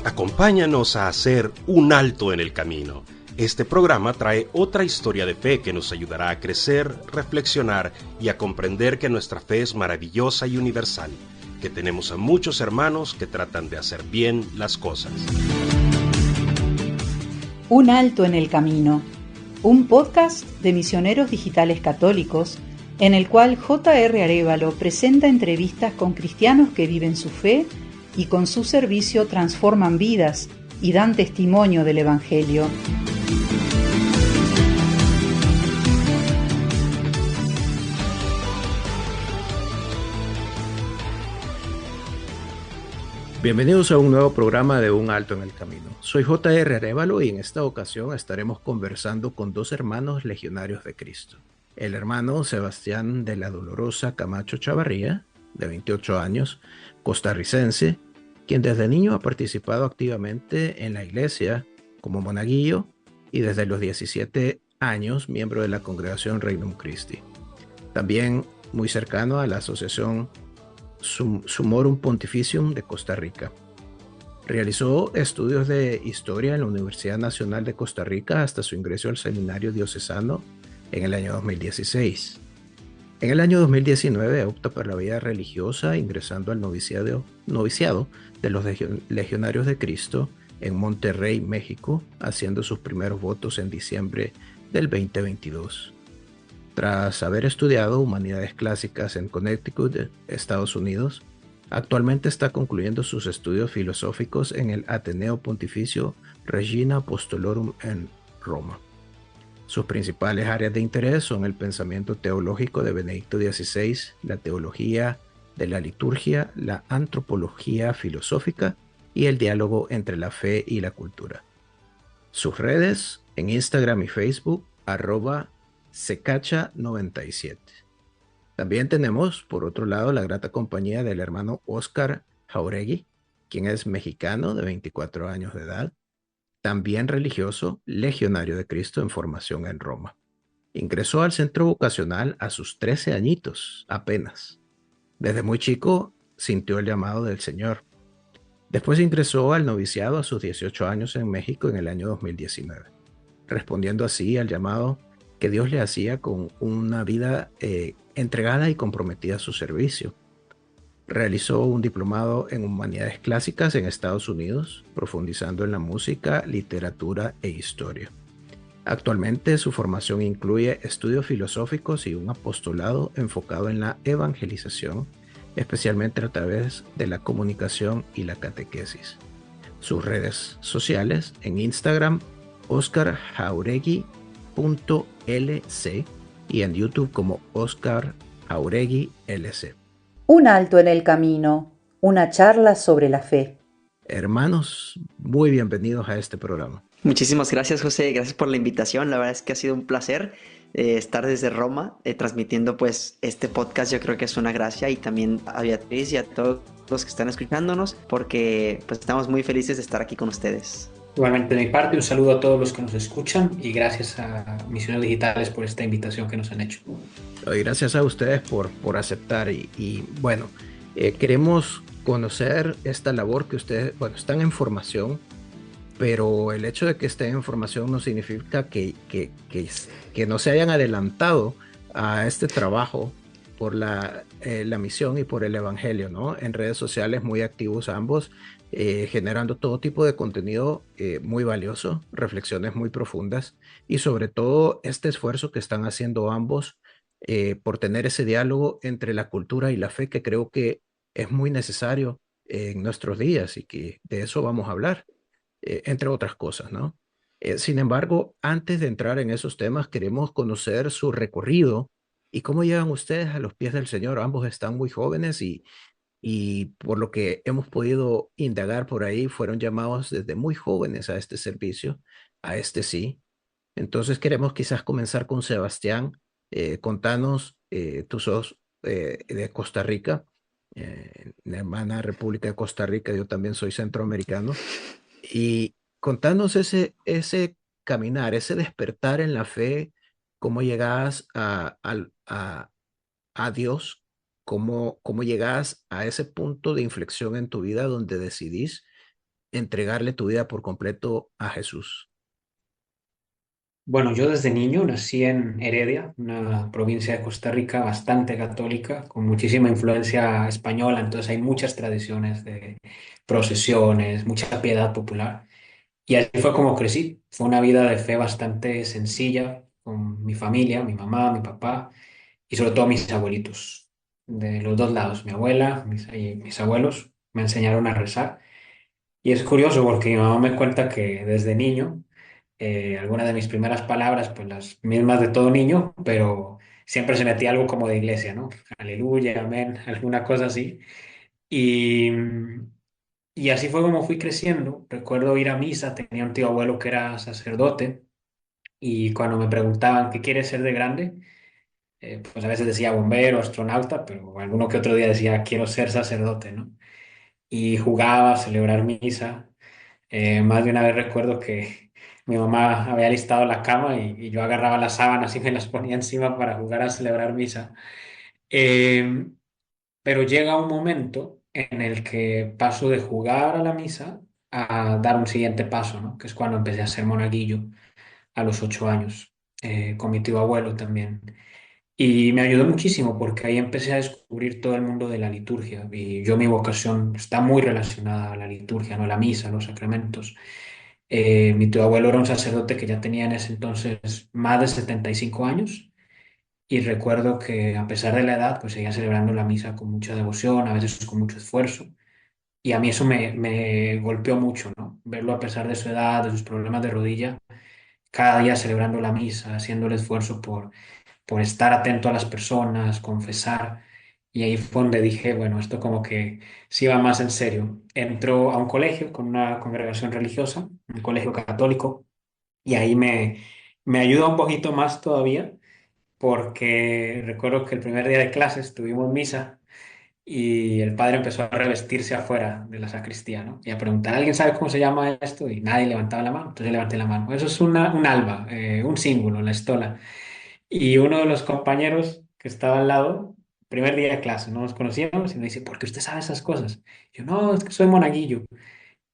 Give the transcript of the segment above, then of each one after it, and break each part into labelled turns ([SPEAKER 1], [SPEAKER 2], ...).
[SPEAKER 1] Acompáñanos a hacer un alto en el camino. Este programa trae otra historia de fe que nos ayudará a crecer, reflexionar y a comprender que nuestra fe es maravillosa y universal, que tenemos a muchos hermanos que tratan de hacer bien las cosas.
[SPEAKER 2] Un alto en el camino, un podcast de Misioneros Digitales Católicos en el cual J.R. Arévalo presenta entrevistas con cristianos que viven su fe y con su servicio transforman vidas y dan testimonio del Evangelio.
[SPEAKER 3] Bienvenidos a un nuevo programa de Un Alto en el Camino. Soy J.R. Arévalo y en esta ocasión estaremos conversando con dos hermanos legionarios de Cristo. El hermano Sebastián de la Dolorosa Camacho Chavarría, de 28 años, costarricense, quien desde niño ha participado activamente en la iglesia como monaguillo y desde los 17 años miembro de la congregación Regnum Christi. También muy cercano a la asociación Summorum Pontificium de Costa Rica. Realizó estudios de historia en la Universidad Nacional de Costa Rica hasta su ingreso al seminario diocesano en el año 2016. En el año 2019 opta por la vida religiosa ingresando al noviciado de los Legionarios de Cristo en Monterrey, México, haciendo sus primeros votos en diciembre del 2022. Tras haber estudiado Humanidades Clásicas en Connecticut, Estados Unidos, actualmente está concluyendo sus estudios filosóficos en el Ateneo Pontificio Regina Apostolorum en Roma. Sus principales áreas de interés son el pensamiento teológico de Benedicto XVI, la teología de la liturgia, la antropología filosófica y el diálogo entre la fe y la cultura. Sus redes en Instagram y Facebook, @secacha97. También tenemos, por otro lado, la grata compañía del hermano Óscar Jáuregui, quien es mexicano de 24 años de edad, también religioso, legionario de Cristo en formación en Roma. Ingresó al centro vocacional a sus 13 añitos, apenas. Desde muy chico sintió el llamado del Señor. Después ingresó al noviciado a sus 18 años en México en el año 2019. Respondiendo así al llamado que Dios le hacía con una vida entregada y comprometida a su servicio. Realizó un diplomado en Humanidades Clásicas en Estados Unidos, profundizando en la música, literatura e historia. Actualmente su formación incluye estudios filosóficos y un apostolado enfocado en la evangelización, especialmente a través de la comunicación y la catequesis. Sus redes sociales en Instagram, oscarjauregui.lc y en YouTube como Oscar Jauregui LC.
[SPEAKER 2] Un alto en el camino, una charla sobre la fe.
[SPEAKER 3] Hermanos, muy bienvenidos a este programa.
[SPEAKER 4] Muchísimas gracias, José, gracias por la invitación. La verdad es que ha sido un placer estar desde Roma transmitiendo pues este podcast. Yo creo que es una gracia, y también a Beatriz y a todos los que están escuchándonos, porque pues estamos muy felices de estar aquí con ustedes.
[SPEAKER 5] Igualmente de mi parte, un saludo a todos los que nos escuchan y gracias a Misioneros Digitales por esta invitación que nos han hecho.
[SPEAKER 3] Y gracias a ustedes por aceptar y bueno, queremos conocer esta labor que ustedes, bueno, están en formación, pero el hecho de que estén en formación no significa que no se hayan adelantado a este trabajo por la misión y por el evangelio, ¿no? En redes sociales muy activos ambos, generando todo tipo de contenido muy valioso, reflexiones muy profundas y sobre todo este esfuerzo que están haciendo ambos por tener ese diálogo entre la cultura y la fe, que creo que es muy necesario en nuestros días y que de eso vamos a hablar, entre otras cosas, ¿no? Sin embargo, antes de entrar en esos temas, queremos conocer su recorrido y cómo llegan ustedes a los pies del Señor. Ambos están muy jóvenes y por lo que hemos podido indagar por ahí, fueron llamados desde muy jóvenes a este servicio, a este sí. Entonces queremos quizás comenzar con Sebastián. Contanos, tú sos de Costa Rica, la hermana República de Costa Rica, yo también soy centroamericano. Y contanos ese caminar, ese despertar en la fe, cómo llegás a Dios ¿Cómo llegas a ese punto de inflexión en tu vida donde decidís entregarle tu vida por completo a Jesús?
[SPEAKER 5] Bueno, yo desde niño nací en Heredia, una provincia de Costa Rica bastante católica, con muchísima influencia española, entonces hay muchas tradiciones de procesiones, mucha piedad popular. Y así fue como crecí. Fue una vida de fe bastante sencilla con mi familia, mi mamá, mi papá y sobre todo mis abuelitos, de los dos lados, mi abuela y mis abuelos me enseñaron a rezar. Y es curioso porque mi mamá me cuenta que desde niño, algunas de mis primeras palabras, pues las mismas de todo niño, pero siempre se metía algo como de iglesia, ¿no? Aleluya, amén, alguna cosa así. Y, y así fue como fui creciendo. Recuerdo ir a misa, tenía un tío abuelo que era sacerdote y cuando me preguntaban qué quieres ser de grande, pues a veces decía bombero, astronauta, pero alguno que otro día decía quiero ser sacerdote, ¿no? Y jugaba a celebrar misa. Más de una vez recuerdo que mi mamá había listado la cama y yo agarraba las sábanas y me las ponía encima para jugar a celebrar misa. Eh, pero llega un momento en el que paso de jugar a la misa a dar un siguiente paso, ¿no? Que es cuando empecé a ser monaguillo a los 8 años, con mi tío abuelo también. Y me ayudó muchísimo porque ahí empecé a descubrir todo el mundo de la liturgia. Y yo mi vocación está muy relacionada a la liturgia, ¿no? La misa, los sacramentos. Mi tío abuelo era un sacerdote que ya tenía en ese entonces más de 75 años. Y recuerdo que a pesar de la edad, pues seguía celebrando la misa con mucha devoción, a veces con mucho esfuerzo. Y a mí eso me golpeó mucho, ¿no? Verlo a pesar de su edad, de sus problemas de rodilla, cada día celebrando la misa, haciendo el esfuerzo por estar atento a las personas, confesar. Y ahí fue donde dije, bueno, esto como que sí va más en serio. Entró a un colegio con una congregación religiosa, un colegio católico, y ahí me ayuda un poquito más todavía, porque recuerdo que el primer día de clases tuvimos misa y el padre empezó a revestirse afuera de la sacristía, ¿no? Y a preguntar, ¿alguien sabe cómo se llama esto? Y nadie levantaba la mano, entonces yo levanté la mano. Eso es un alba, un símbolo, la estola. Y uno de los compañeros que estaba al lado, primer día de clase, no nos conocíamos, y me dice, ¿por qué usted sabe esas cosas? Yo, no, es que soy monaguillo.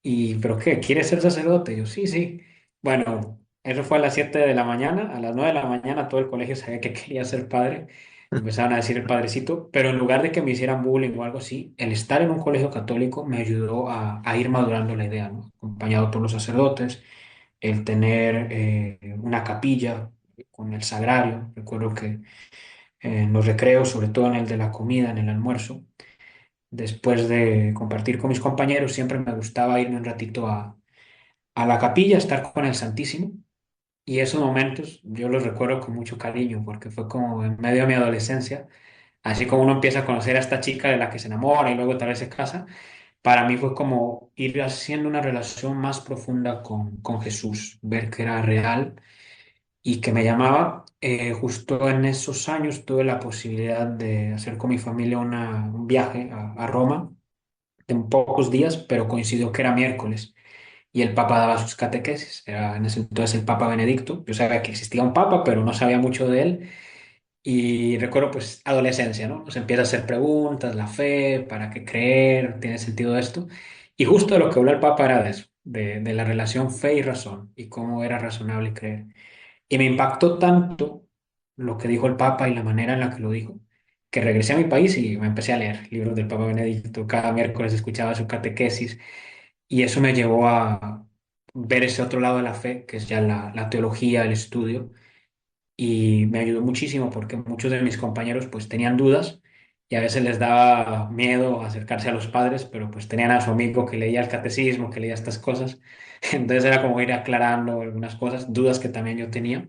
[SPEAKER 5] Y, ¿pero qué? ¿Quieres ser sacerdote? Yo, sí, sí. Bueno, eso fue a las 7 de la mañana. A las 9 de la mañana todo el colegio sabía que quería ser padre. Empezaron a decir el padrecito, pero en lugar de que me hicieran bullying o algo así, el estar en un colegio católico me ayudó a ir madurando la idea, ¿no? Acompañado por los sacerdotes, el tener una capilla con el sagrario. Recuerdo que en los recreos, sobre todo en el de la comida, en el almuerzo, después de compartir con mis compañeros, siempre me gustaba irme un ratito a la capilla, estar con el Santísimo. Y esos momentos yo los recuerdo con mucho cariño porque fue como en medio de mi adolescencia, así como uno empieza a conocer a esta chica de la que se enamora y luego tal vez se casa, para mí fue como ir haciendo una relación más profunda con Jesús, ver que era real y que me llamaba. Justo en esos años tuve la posibilidad de hacer con mi familia un viaje a Roma de pocos días, pero coincidió que era miércoles y el Papa daba sus catequesis. Era en ese entonces el Papa Benedicto. Yo sabía que existía un Papa, pero no sabía mucho de él. Y recuerdo, pues, adolescencia, ¿no? Nos empieza a hacer preguntas, la fe, ¿para qué creer? ¿Tiene sentido esto? Y justo de lo que habló el Papa era de eso, de la relación fe y razón y cómo era razonable creer. Y me impactó tanto lo que dijo el Papa y la manera en la que lo dijo, que regresé a mi país y me empecé a leer libros del Papa Benedicto. Cada miércoles escuchaba su catequesis y eso me llevó a ver ese otro lado de la fe, que es ya la teología, el estudio, y me ayudó muchísimo porque muchos de mis compañeros pues tenían dudas y a veces les daba miedo acercarse a los padres, pero pues tenían a su amigo que leía el catecismo, que leía estas cosas. Entonces era como ir aclarando algunas cosas, dudas que también yo tenía.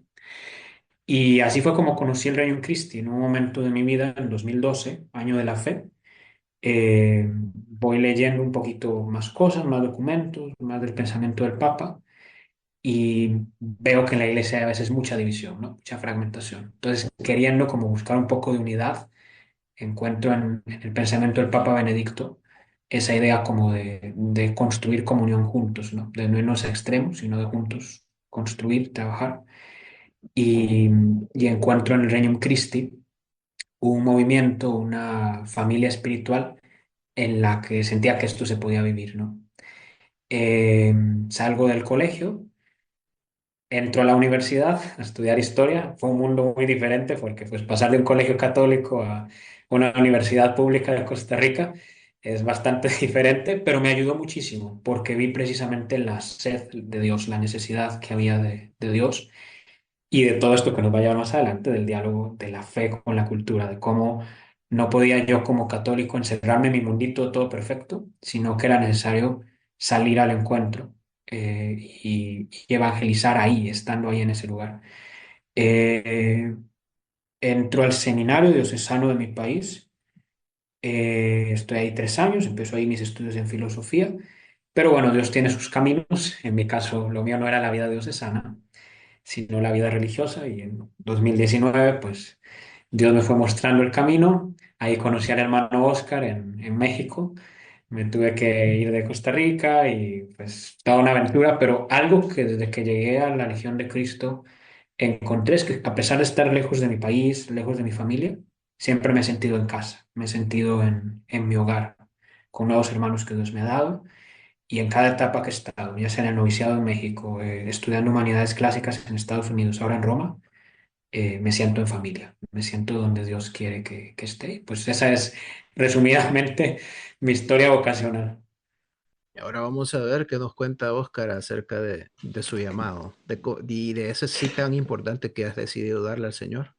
[SPEAKER 5] Y así fue como conocí el Reino Christi en un momento de mi vida, en 2012, año de la fe. Voy leyendo un poquito más cosas, más documentos, más del pensamiento del Papa y veo que en la iglesia hay a veces mucha división, ¿no? Mucha fragmentación. Entonces, queriendo como buscar un poco de unidad, encuentro en el pensamiento del Papa Benedicto esa idea como de construir comunión juntos, ¿no? De no irnos a extremos, sino de juntos construir, trabajar. Y, y encuentro en el Regnum Christi un movimiento, una familia espiritual en la que sentía que esto se podía vivir, ¿no? Eh, Salgo del colegio, entro a la universidad a estudiar historia. Fue un mundo muy diferente porque pues, pasar de un colegio católico a una universidad pública de Costa Rica es bastante diferente, pero me ayudó muchísimo porque vi precisamente la sed de Dios, la necesidad que había de Dios y de todo esto que nos va a llevar más adelante, del diálogo de la fe con la cultura, de cómo no podía yo como católico encerrarme en mi mundito todo perfecto, sino que era necesario salir al encuentro y evangelizar ahí, estando ahí en ese lugar. Eh, Entro al seminario diocesano de mi país, estoy ahí 3 años, empiezo ahí mis estudios en filosofía, pero bueno, Dios tiene sus caminos, en mi caso lo mío no era la vida diocesana, sino la vida religiosa. Y en 2019, pues Dios me fue mostrando el camino. Ahí conocí al hermano Oscar en México. Me tuve que ir de Costa Rica y pues toda una aventura, pero algo que desde que llegué a la Legión de Cristo encontré es que a pesar de estar lejos de mi país, lejos de mi familia, siempre me he sentido en casa, me he sentido en mi hogar, con nuevos hermanos que Dios me ha dado y en cada etapa que he estado, ya sea en el noviciado en México, estudiando humanidades clásicas en Estados Unidos, ahora en Roma, me siento en familia, me siento donde Dios quiere que esté. Pues esa es resumidamente mi historia vocacional.
[SPEAKER 3] Y ahora vamos a ver qué nos cuenta Oscar acerca de su llamado y de ese sí tan importante que has decidido darle al Señor.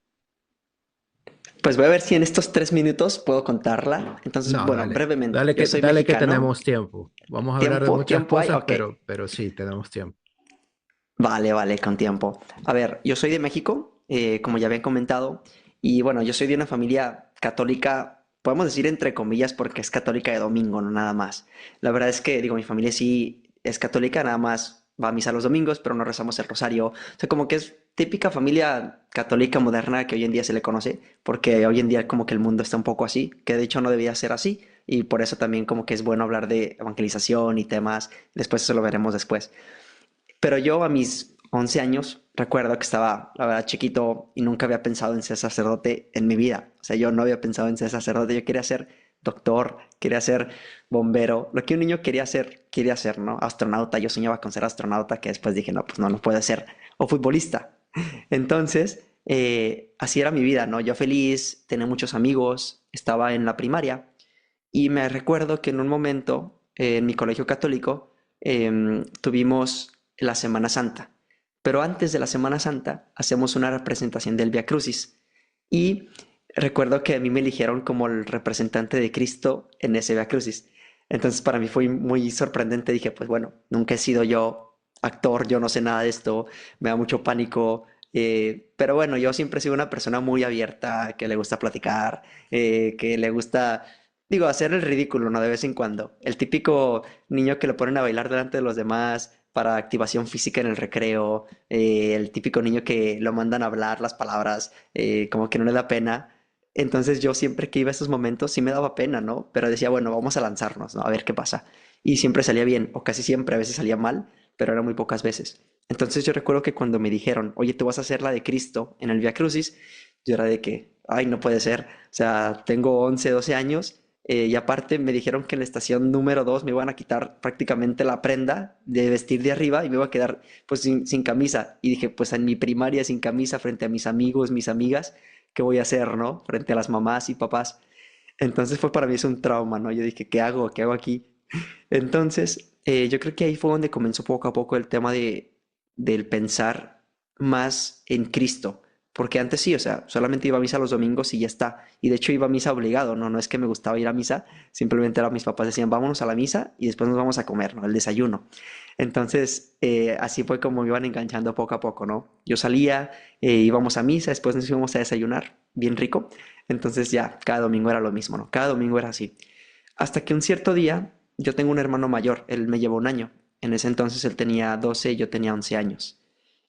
[SPEAKER 4] Pues voy a ver si en estos 3 minutos puedo contarla. Entonces,
[SPEAKER 3] No,
[SPEAKER 4] bueno,
[SPEAKER 3] dale,
[SPEAKER 4] brevemente, yo soy
[SPEAKER 3] dale que
[SPEAKER 4] mexicano.
[SPEAKER 3] tenemos tiempo. Vamos a hablar de
[SPEAKER 4] ¿Tiempo?
[SPEAKER 3] muchas
[SPEAKER 4] ¿Tiempo hay?
[SPEAKER 3] cosas,
[SPEAKER 4] Ok.
[SPEAKER 3] pero sí, tenemos tiempo.
[SPEAKER 4] Vale, vale, con tiempo. A ver, yo soy de México, como ya habían comentado, y bueno, yo soy de una familia católica, podemos decir entre comillas, porque es católica de domingo, no nada más. La verdad es que, digo, mi familia sí es católica, nada más va a misa los domingos, pero no rezamos el rosario. O sea, como que es típica familia católica moderna que hoy en día se le conoce, porque hoy en día como que el mundo está un poco así, que de hecho no debía ser así, y por eso también como que es bueno hablar de evangelización y temas, después eso lo veremos después. Pero yo a mis 11 años recuerdo que estaba, la verdad, chiquito y nunca había pensado en ser sacerdote en mi vida. O sea, yo no había pensado en ser sacerdote, yo quería ser doctor, quería ser bombero, lo que un niño quería ser, ¿no? Astronauta, yo soñaba con ser astronauta, que después dije, no, pues no, no puede ser. O futbolista. Entonces, así era mi vida, ¿no? Yo feliz, tenía muchos amigos, estaba en la primaria y me recuerdo que en un momento en mi colegio católico tuvimos la Semana Santa. Pero antes de la Semana Santa hacemos una representación del Via Crucis. Y recuerdo que a mí me eligieron como el representante de Cristo en ese Via Crucis. Entonces para mí fue muy sorprendente. Dije, pues bueno, nunca he sido yo actor, yo no sé nada de esto, me da mucho pánico. Pero bueno, yo siempre he sido una persona muy abierta, que le gusta platicar, que le gusta, digo, hacer el ridículo, ¿no? De vez en cuando. El típico niño que lo ponen a bailar delante de los demás para activación física en el recreo, el típico niño que lo mandan a hablar las palabras, como que no le da pena. Entonces yo siempre que iba a esos momentos sí me daba pena, ¿no? Pero decía, bueno, vamos a lanzarnos, ¿no? A ver qué pasa. Y siempre salía bien, o casi siempre, a veces salía mal, pero eran muy pocas veces. Entonces yo recuerdo que cuando me dijeron, oye, tú vas a hacer la de Cristo en el Via Crucis, yo era de que, ay, no puede ser. O sea, tengo 11 12 años y aparte me dijeron que en la estación número 2 me iban a quitar prácticamente la prenda de vestir de arriba y me iba a quedar pues sin camisa. Y dije, pues en mi primaria sin camisa frente a mis amigos, mis amigas, ¿qué voy a hacer, no? Frente a las mamás y papás. Entonces fue para mí es un trauma, ¿no? Yo dije, ¿qué hago? ¿Qué hago aquí? Entonces, yo creo que ahí fue donde comenzó poco a poco el tema del pensar más en Cristo. Porque antes sí, o sea, solamente iba a misa los domingos y ya está. Y de hecho iba a misa obligado, ¿no? No es que me gustaba ir a misa, simplemente era mis papás decían, vámonos a la misa y después nos vamos a comer, ¿no? El desayuno. Entonces, así fue como me iban enganchando poco a poco, ¿no? Yo salía, íbamos a misa, después nos íbamos a desayunar, bien rico. Entonces ya, cada domingo era lo mismo, ¿no? Cada domingo era así. Hasta que un cierto día, yo tengo un hermano mayor, él me lleva un año. En ese entonces él tenía 12 y yo tenía 11 años.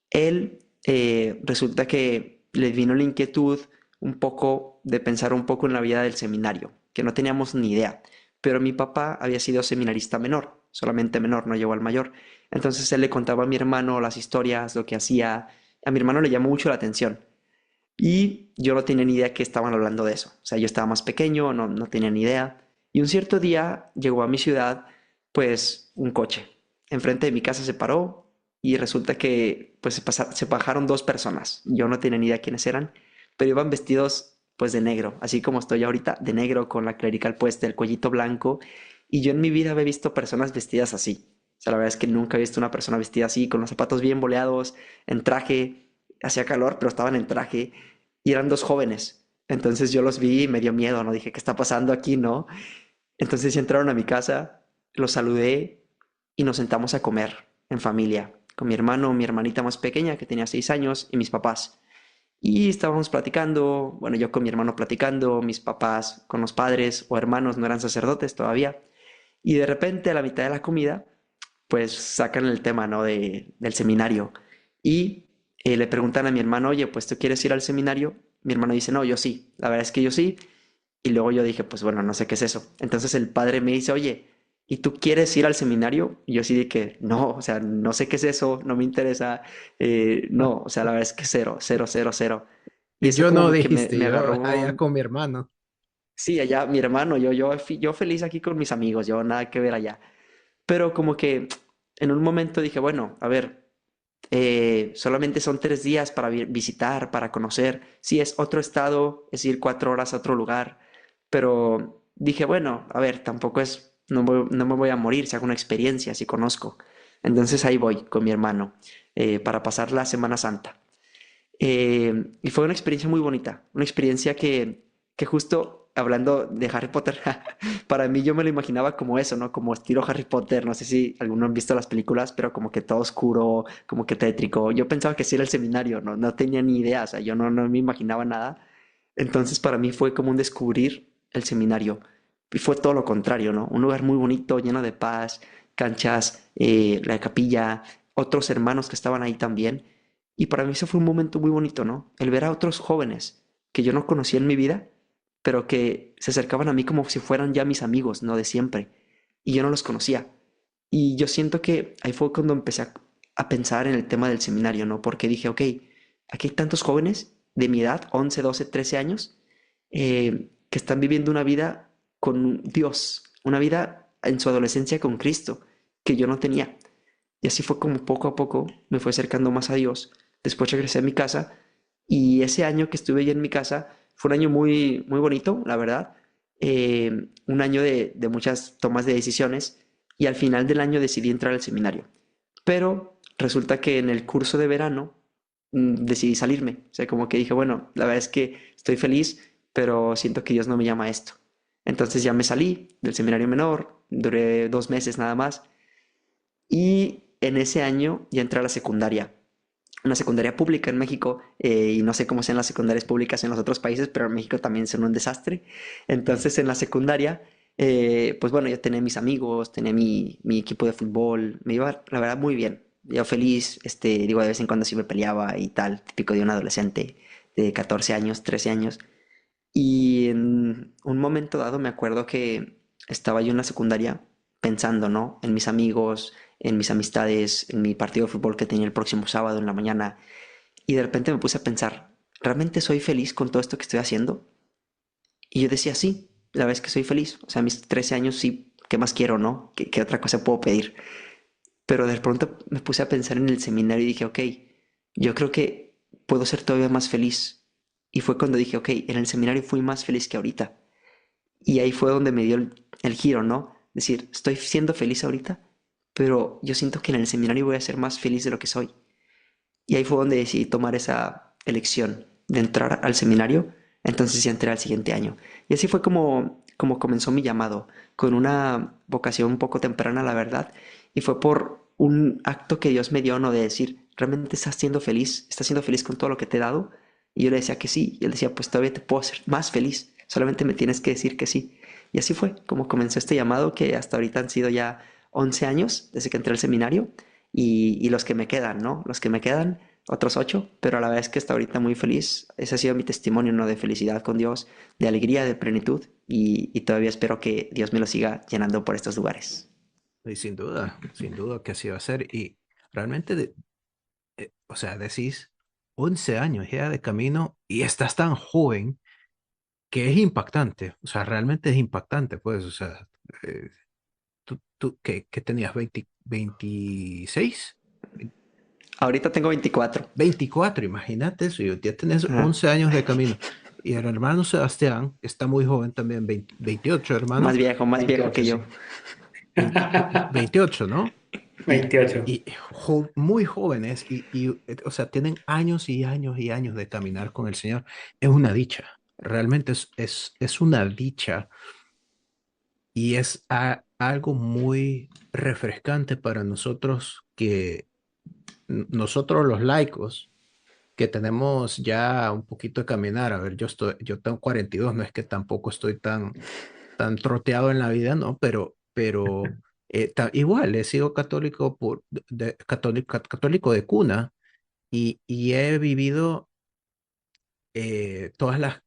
[SPEAKER 4] Él resulta que le vino la inquietud un poco de pensar un poco en la vida del seminario, que no teníamos ni idea. Pero mi papá había sido seminarista menor, solamente menor, no llegó al mayor. Entonces él le contaba a mi hermano las historias, lo que hacía. A mi hermano le llamó mucho la atención. Y yo no tenía ni idea que estaban hablando de eso. O sea, yo estaba más pequeño, no tenía ni idea. Y un cierto día llegó a mi ciudad, pues, un coche. Enfrente de mi casa se paró y resulta que, pues, se bajaron dos personas. Yo no tenía ni idea quiénes eran, pero iban vestidos, pues, de negro, así como estoy ahorita, de negro, con la clerical puesta, el cuellito blanco. Y yo en mi vida había visto personas vestidas así. O sea, la verdad es que nunca he visto una persona vestida así, con los zapatos bien boleados, en traje. Hacía calor, pero estaban en traje y eran dos jóvenes. Entonces yo los vi y me dio miedo, ¿no? Dije, ¿qué está pasando aquí, no? Entonces entraron a mi casa, los saludé y nos sentamos a comer en familia, con mi hermano, mi hermanita más pequeña, que tenía 6 años, y mis papás. Y estábamos platicando, bueno, yo con mi hermano platicando, mis papás con los padres o hermanos, no eran sacerdotes todavía. Y de repente a la mitad de la comida, pues sacan el tema, ¿no? Del seminario. Y le preguntan a mi hermano, oye, pues ¿tú quieres ir al seminario? Mi hermano dice, no, yo sí. La verdad es que yo sí. Y luego yo dije, pues bueno, no sé qué es eso. Entonces el padre me dice, oye, ¿y tú quieres ir al seminario? Y yo sí dije, no, o sea, no sé qué es eso, no me interesa.
[SPEAKER 3] Ah,
[SPEAKER 4] No, o sea, la verdad es que cero, cero, cero, cero. Y
[SPEAKER 3] y
[SPEAKER 4] eso
[SPEAKER 3] yo no
[SPEAKER 4] como que
[SPEAKER 3] dijiste,
[SPEAKER 4] me
[SPEAKER 3] yo
[SPEAKER 4] agarró.
[SPEAKER 3] allá con mi hermano.
[SPEAKER 4] Sí, allá, mi hermano, yo feliz aquí con mis amigos, yo nada que ver allá. Pero como que en un momento dije, bueno, a ver, solamente son 3 días para visitar, para conocer. Sí, es otro estado, es ir 4 horas a otro lugar. Pero dije, bueno, a ver, tampoco es, no me voy a morir si hago una experiencia, si conozco. Entonces ahí voy con mi hermano para pasar la Semana Santa. Y fue una experiencia muy bonita, una experiencia que justo hablando de Harry Potter, para mí yo me lo imaginaba como eso, ¿no? Como estilo Harry Potter, no sé si alguno han visto las películas, pero como que todo oscuro, como que tétrico. Yo pensaba que sí era el seminario, no tenía ni idea, o sea, yo no me imaginaba nada. Entonces para mí fue como un descubrir el seminario. Y fue todo lo contrario, ¿no? Un lugar muy bonito, lleno de paz, canchas, la capilla, otros hermanos que estaban ahí también. Y para mí eso fue un momento muy bonito, ¿no? El ver a otros jóvenes que yo no conocía en mi vida, pero que se acercaban a mí como si fueran ya mis amigos, ¿no? De siempre. Y yo no los conocía. Y yo siento que ahí fue cuando empecé a pensar en el tema del seminario, ¿no? Porque dije, ok, aquí hay tantos jóvenes de mi edad, 11 12 13 años, que están viviendo una vida con Dios, una vida en su adolescencia con Cristo, que yo no tenía. Y así fue como poco a poco me fue acercando más a Dios. Después regresé a mi casa y ese año que estuve allí en mi casa fue un año muy, muy bonito, la verdad. Un año de muchas tomas de decisiones y al final del año decidí entrar al seminario. Pero resulta que en el curso de verano decidí salirme. O sea, como que dije, bueno, la verdad es que estoy feliz, pero siento que Dios no me llama a esto. Entonces ya me salí del seminario menor, duré 2 meses nada más y en ese año ya entré a la secundaria, una secundaria pública en México, y no sé cómo sean las secundarias públicas en los otros países, pero en México también son un desastre. Entonces en la secundaria, pues bueno, yo tenía mis amigos, tenía mi equipo de fútbol, me iba, la verdad, muy bien. Yo feliz, digo, de vez en cuando sí me peleaba y tal, típico de un adolescente de 14 años, 13 años. Y en un momento dado me acuerdo que estaba yo en la secundaria pensando, ¿no? En mis amigos, en mis amistades, en mi partido de fútbol que tenía el próximo sábado en la mañana. Y de repente me puse a pensar, ¿realmente soy feliz con todo esto que estoy haciendo? Y yo decía, sí, la verdad es que soy feliz. O sea, a mis 13 años sí, ¿qué más quiero, no? ¿Qué otra cosa puedo pedir? Pero de pronto me puse a pensar en el seminario y dije, ok, yo creo que puedo ser todavía más feliz. Y fue cuando dije, ok, en el seminario fui más feliz que ahorita. Y ahí fue donde me dio el giro, ¿no? Es decir, estoy siendo feliz ahorita, pero yo siento que en el seminario voy a ser más feliz de lo que soy. Y ahí fue donde decidí tomar esa elección de entrar al seminario. Entonces ya entré al siguiente año. Y así fue como comenzó mi llamado, con una vocación un poco temprana, la verdad. Y fue por un acto que Dios me dio, ¿no? De decir, ¿realmente estás siendo feliz con todo lo que te he dado? Y yo le decía que sí. Y él decía, pues todavía te puedo hacer más feliz. Solamente me tienes que decir que sí. Y así fue como comenzó este llamado, que hasta ahorita han sido ya 11 años desde que entré al seminario. Y los que me quedan, ¿no? Los que me quedan, otros 8, pero a la vez que hasta ahorita muy feliz. Ese ha sido mi testimonio, ¿no? De felicidad con Dios, de alegría, de plenitud, y todavía espero que Dios me lo siga llenando por estos lugares.
[SPEAKER 3] Y sin duda que así va a ser. Y realmente, o sea, decís 11 años ya de camino y estás tan joven que es impactante. O sea, realmente es impactante, pues. O sea, eh, tú ¿qué tenías? ¿26?
[SPEAKER 4] Ahorita tengo 24.
[SPEAKER 3] 24, imagínate eso. Ya tenés
[SPEAKER 4] Ajá.
[SPEAKER 3] 11 años de camino. Y el hermano Sebastián está muy joven también, 28, hermano.
[SPEAKER 4] Más viejo
[SPEAKER 5] 28,
[SPEAKER 4] que yo.
[SPEAKER 5] sí.
[SPEAKER 3] 28, ¿no? Y,
[SPEAKER 5] 28.
[SPEAKER 3] y muy jóvenes o sea, tienen años y años y años de caminar con el Señor. Es una dicha, realmente es una dicha y es algo muy refrescante para nosotros que nosotros los laicos que tenemos ya un poquito de caminar. A ver, yo tengo 42, no es que tampoco estoy tan troteado en la vida, ¿no? Pero igual he sido católico católico de cuna y he vivido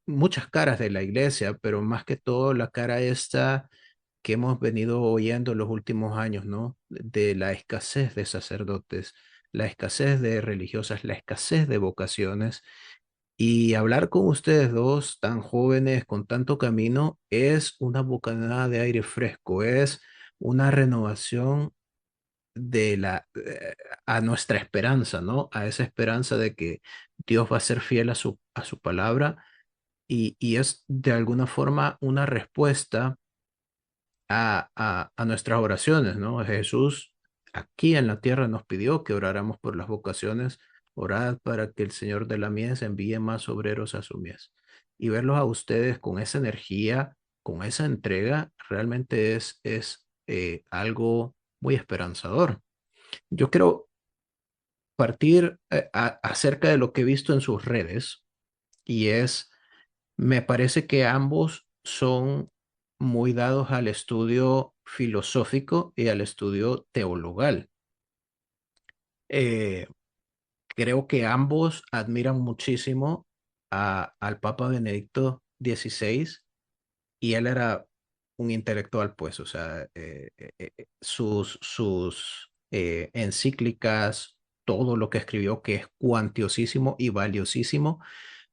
[SPEAKER 3] muchas caras de la iglesia, pero más que todo la cara esta que hemos venido oyendo los últimos años, ¿no? De la escasez de sacerdotes, la escasez de religiosas, la escasez de vocaciones. Y hablar con ustedes dos tan jóvenes, con tanto camino, es una bocanada de aire fresco, es una renovación a nuestra esperanza, ¿no? A esa esperanza de que Dios va a ser fiel a su palabra y es de alguna forma una respuesta a nuestras oraciones, ¿no? Jesús aquí en la tierra nos pidió que oráramos por las vocaciones, orad para que el Señor de la mies envíe más obreros a su mies. Y verlos a ustedes con esa energía, con esa entrega, realmente es algo muy esperanzador. Yo quiero partir acerca de lo que he visto en sus redes y me parece que ambos son muy dados al estudio filosófico y al estudio teologal. Eh, Creo que ambos admiran muchísimo al Papa Benedicto XVI y él era un intelectual, pues, o sea, sus encíclicas, todo lo que escribió, que es cuantiosísimo y valiosísimo,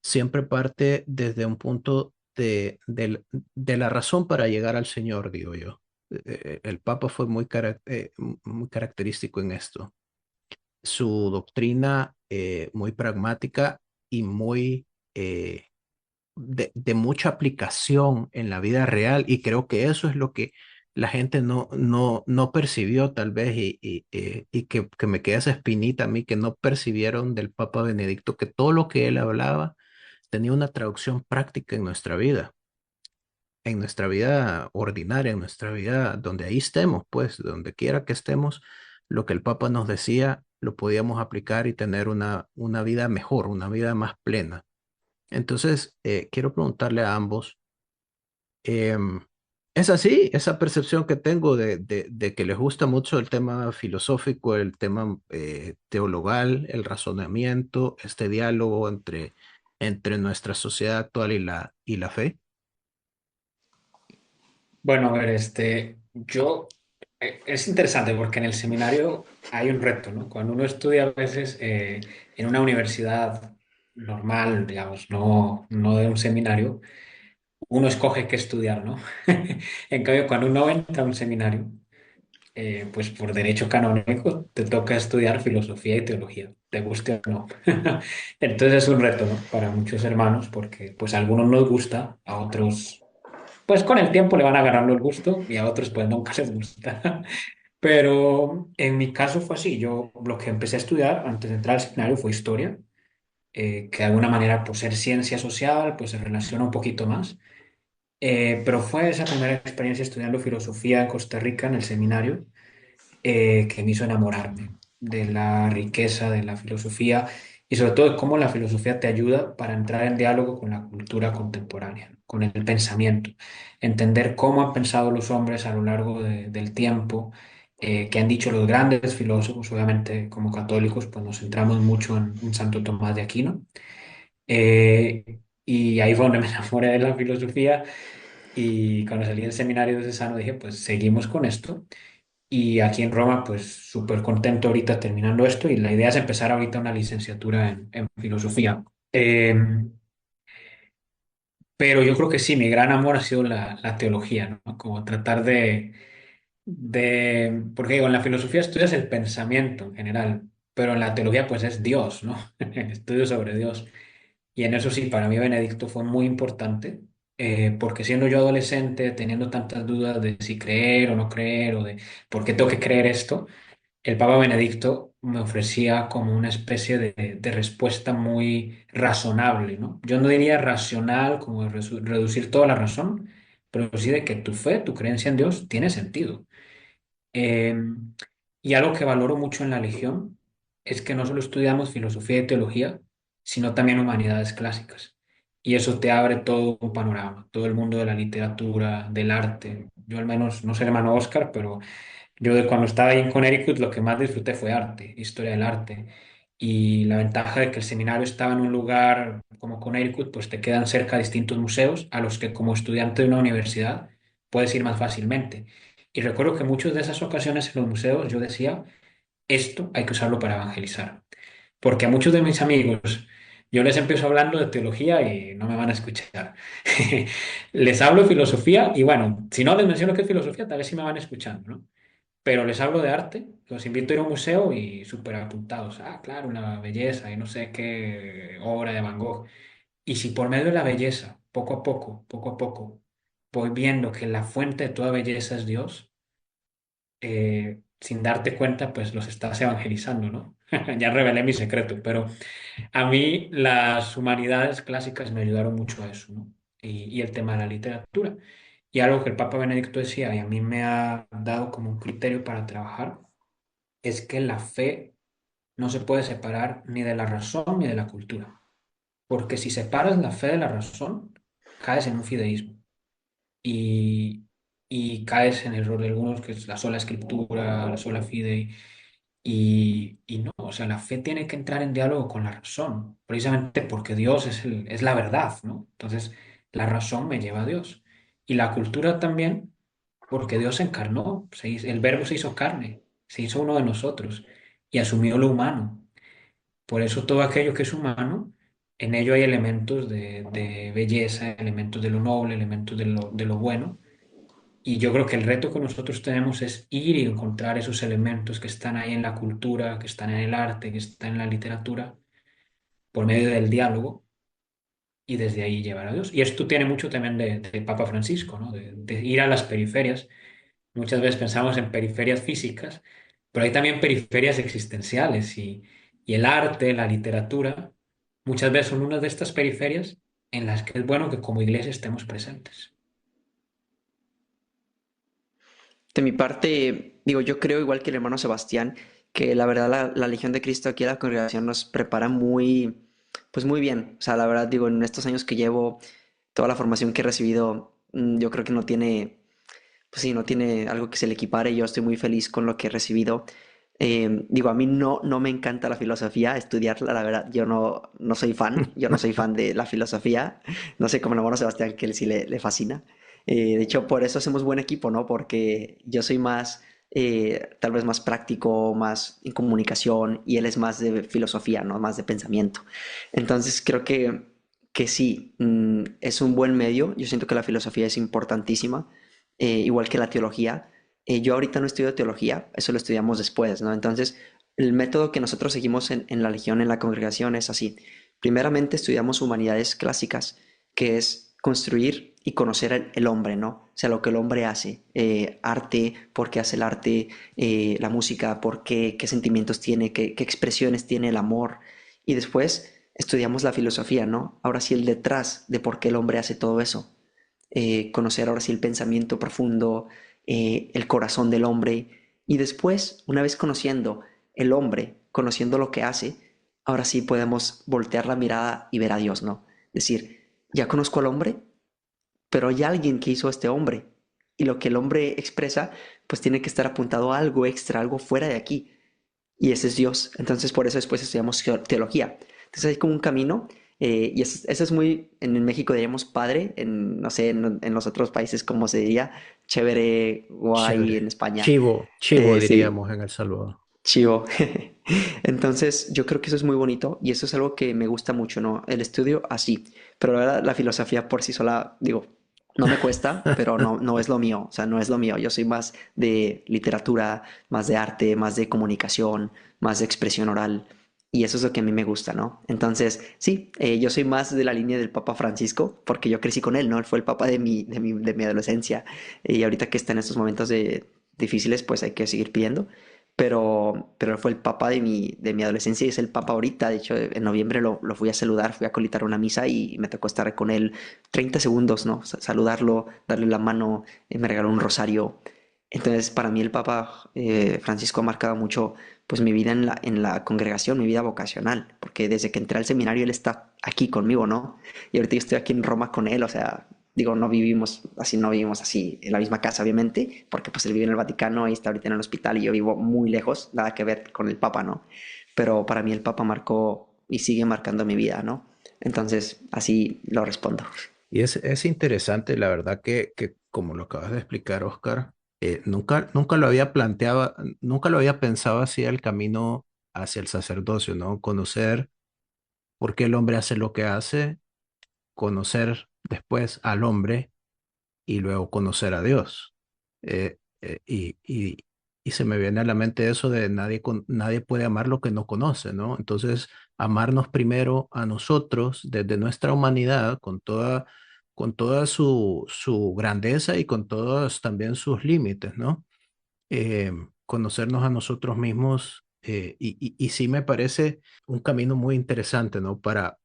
[SPEAKER 3] siempre parte desde un punto de la razón para llegar al Señor, digo yo. El Papa fue muy característico en esto. Su doctrina muy pragmática y muy de mucha aplicación en la vida real y creo que eso es lo que la gente no percibió tal vez y que me queda esa espinita a mí que no percibieron del Papa Benedicto que todo lo que él hablaba tenía una traducción práctica en nuestra vida ordinaria, en nuestra vida donde ahí estemos, pues donde quiera que estemos, lo que el Papa nos decía lo podíamos aplicar y tener una vida mejor, una vida más plena. Entonces, quiero preguntarle a ambos, em, ¿es así esa percepción que tengo de que les gusta mucho el tema filosófico, el tema teologal, el razonamiento, este diálogo entre nuestra sociedad actual y la fe?
[SPEAKER 5] Bueno, a ver, es interesante porque en el seminario hay un reto, ¿no? Cuando uno estudia a veces en una universidad normal, digamos, no de un seminario, uno escoge qué estudiar, ¿no? En cambio, cuando uno entra a un seminario, pues por derecho canónico te toca estudiar filosofía y teología, te guste o no. Entonces es un reto, ¿no? Para muchos hermanos porque pues a algunos nos gusta, a otros pues con el tiempo le van agarrando el gusto y a otros pues nunca les gusta. Pero en mi caso fue así. Yo lo que empecé a estudiar antes de entrar al seminario fue historia, que de alguna manera por ser ciencia social pues se relaciona un poquito más. Pero fue esa primera experiencia estudiando filosofía en Costa Rica en el seminario que me hizo enamorarme de la riqueza de la filosofía y sobre todo de cómo la filosofía te ayuda para entrar en diálogo con la cultura contemporánea, con el pensamiento, entender cómo han pensado los hombres a lo largo del tiempo, qué han dicho los grandes filósofos, obviamente como católicos, pues nos centramos mucho en Santo Tomás de Aquino. Y ahí fue donde me enamoré de la filosofía y cuando salí del seminario de Cesano dije, pues seguimos con esto. Y aquí en Roma, pues súper contento ahorita terminando esto y la idea es empezar ahorita una licenciatura en filosofía. Eh, pero yo creo que sí, mi gran amor ha sido la teología, ¿no? Como tratar porque digo, en la filosofía estudias el pensamiento en general, pero en la teología pues es Dios, ¿no? Estudio sobre Dios. Y en eso sí, para mí Benedicto fue muy importante, porque siendo yo adolescente, teniendo tantas dudas de si creer o no creer, o de por qué tengo que creer esto, el Papa Benedicto me ofrecía como una especie de respuesta muy razonable, ¿no? Yo no diría racional, como de reducir toda la razón, pero sí de que tu fe, tu creencia en Dios tiene sentido. Eh, y algo que valoro mucho en la Legión es que no solo estudiamos filosofía y teología, sino también humanidades clásicas. Y eso te abre todo un panorama, todo el mundo de la literatura, del arte. Yo al menos, no sé, hermano Oscar, pero yo de cuando estaba ahí en Connecticut lo que más disfruté fue arte, historia del arte. Y la ventaja de que el seminario estaba en un lugar como Connecticut, pues te quedan cerca distintos museos a los que como estudiante de una universidad puedes ir más fácilmente. Y recuerdo que muchas de esas ocasiones en los museos yo decía, esto hay que usarlo para evangelizar. Porque a muchos de mis amigos yo les empiezo hablando de teología y no me van a escuchar. Les hablo de filosofía y bueno, si no les menciono qué es filosofía, tal vez sí me van escuchando, ¿no? Pero les hablo de arte, los invito a ir a un museo y súper apuntados. Ah, claro, una belleza y no sé qué obra de Van Gogh. Y si por medio de la belleza, poco a poco, voy viendo que la fuente de toda belleza es Dios, sin darte cuenta, pues los estás evangelizando, ¿no? Ya revelé mi secreto, pero a mí las humanidades clásicas me ayudaron mucho a eso, ¿no? Y el tema de la literatura. Y algo que el Papa Benedicto decía, y a mí me ha dado como un criterio para trabajar, es que la fe no se puede separar ni de la razón ni de la cultura. Porque si separas la fe de la razón, caes en un fideísmo y, y caes en el error de algunos, que es la sola escritura, la sola fide. Y no, o sea, la fe tiene que entrar en diálogo con la razón, precisamente porque Dios es la verdad, ¿no? Entonces, la razón me lleva a Dios. Y la cultura también, porque Dios se encarnó, el verbo se hizo carne, se hizo uno de nosotros y asumió lo humano. Por eso todo aquello que es humano, en ello hay elementos de belleza, elementos de lo noble, elementos de lo bueno. Y yo creo que el reto que nosotros tenemos es ir y encontrar esos elementos que están ahí en la cultura, que están en el arte, que están en la literatura, por medio del diálogo y desde ahí llevar a Dios. Y esto tiene mucho también de Papa Francisco, ¿no? De ir a las periferias. Muchas veces pensamos en periferias físicas, pero hay también periferias existenciales y el arte, la literatura, muchas veces son una de estas periferias en las que es bueno que como iglesia estemos presentes.
[SPEAKER 4] De mi parte, digo, yo creo igual que el hermano Sebastián, que la verdad la Legión de Cristo aquí, la congregación nos prepara muy, pues muy bien. O sea, la verdad, digo, en estos años que llevo, toda la formación que he recibido, yo creo que no tiene, pues sí, no tiene algo que se le equipare. Yo estoy muy feliz con lo que he recibido. Digo, a mí no me encanta la filosofía, estudiarla, la verdad, yo no soy fan, yo no soy fan de la filosofía. No sé, como el hermano Sebastián, que él sí le fascina. De hecho, por eso hacemos buen equipo, ¿no? Porque yo soy más, tal vez más práctico, más en comunicación, y él es más de filosofía, ¿no? Más de pensamiento. Entonces, creo que sí, es un buen medio. Yo siento que la filosofía es importantísima, igual que la teología. Yo ahorita no estudio teología, eso lo estudiamos después, ¿no? Entonces, el método que nosotros seguimos en la Legión, en la congregación, es así. Primeramente estudiamos humanidades clásicas, que es construir y conocer el hombre, ¿no? O sea, lo que el hombre hace, arte, por qué hace el arte, la música, por qué sentimientos tiene, qué expresiones tiene el amor. Y después estudiamos la filosofía, ¿no? Ahora sí el detrás de por qué el hombre hace todo eso. Conocer ahora sí el pensamiento profundo, el corazón del hombre. Y después, una vez conociendo el hombre, conociendo lo que hace, ahora sí podemos voltear la mirada y ver a Dios, ¿no? Decir, ya conozco al hombre, pero hay alguien que hizo a este hombre. Y lo que el hombre expresa, pues tiene que estar apuntado a algo extra, algo fuera de aquí. Y ese es Dios. Entonces, por eso después estudiamos teología. Entonces, hay como un camino, y eso es muy, en México diríamos padre, no sé, en los otros países, ¿cómo se diría? chévere, guay en
[SPEAKER 3] Chévere.
[SPEAKER 4] España.
[SPEAKER 3] Chivo, chivo
[SPEAKER 4] Sí,
[SPEAKER 3] diríamos en El Salvador.
[SPEAKER 4] chivo. Entonces, yo creo que eso es muy bonito y eso es algo que me gusta mucho, ¿no? El estudio así, pero la verdad, la filosofía por sí sola, digo, no me cuesta, pero no es lo mío, o sea, no es lo mío. Yo soy más de literatura, más de arte, más de comunicación, más de expresión oral y eso es lo que a mí me gusta, ¿no? Entonces, sí, yo soy más de la línea del Papa Francisco porque yo crecí con él, ¿no? Él fue el papa de mi adolescencia y ahorita que está en estos momentos difíciles, pues hay que seguir pidiendo pero fue el papa de mi adolescencia y es el papa ahorita. De hecho, en noviembre lo fui a saludar, fui a colitar una misa y me tocó estar con él 30 segundos, ¿no? Saludarlo, darle la mano, me regaló un rosario. Entonces, para mí el Papa Francisco ha marcado mucho pues mi vida en la congregación, mi vida vocacional, porque desde que entré al seminario él está aquí conmigo, ¿no? Y ahorita yo estoy aquí en Roma con él, o sea, digo, no vivimos así en la misma casa, obviamente, porque pues él vive en el Vaticano y está ahorita en el hospital y yo vivo muy lejos, nada que ver con el Papa, ¿no? Pero para mí el Papa marcó y sigue marcando mi vida, ¿no? Entonces, así lo respondo.
[SPEAKER 3] Y es interesante, la verdad que como lo acabas de explicar, Oscar, nunca lo había planteado, nunca lo había pensado así el camino hacia el sacerdocio, ¿no? Conocer por qué el hombre hace lo que hace, conocer después al hombre y luego conocer a Dios. Eh, eh, y, y, y se me viene a la mente eso de nadie puede amar lo que no conoce, ¿no? Entonces, amarnos primero a nosotros desde nuestra humanidad, con toda su grandeza y con todos también sus límites, ¿no? Conocernos a nosotros mismos, y sí me parece un camino muy interesante, ¿no? Para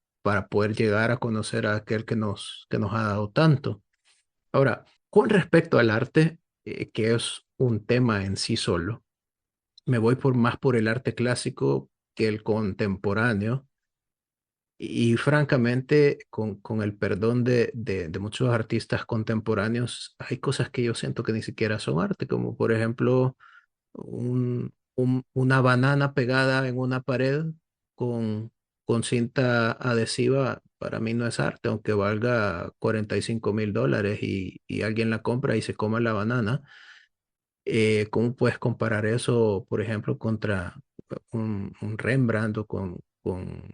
[SPEAKER 3] poder llegar a conocer a aquel que nos ha dado tanto. Ahora, con respecto al arte, que es un tema en sí solo, me voy más por el arte clásico que el contemporáneo. Y francamente, con el perdón de muchos artistas contemporáneos, hay cosas que yo siento que ni siquiera son arte, como por ejemplo una banana pegada en una pared con, con cinta adhesiva. Para mí no es arte, aunque valga $45,000 y alguien la compra y se come la banana. ¿Cómo puedes comparar eso, por ejemplo, contra un Rembrandt o con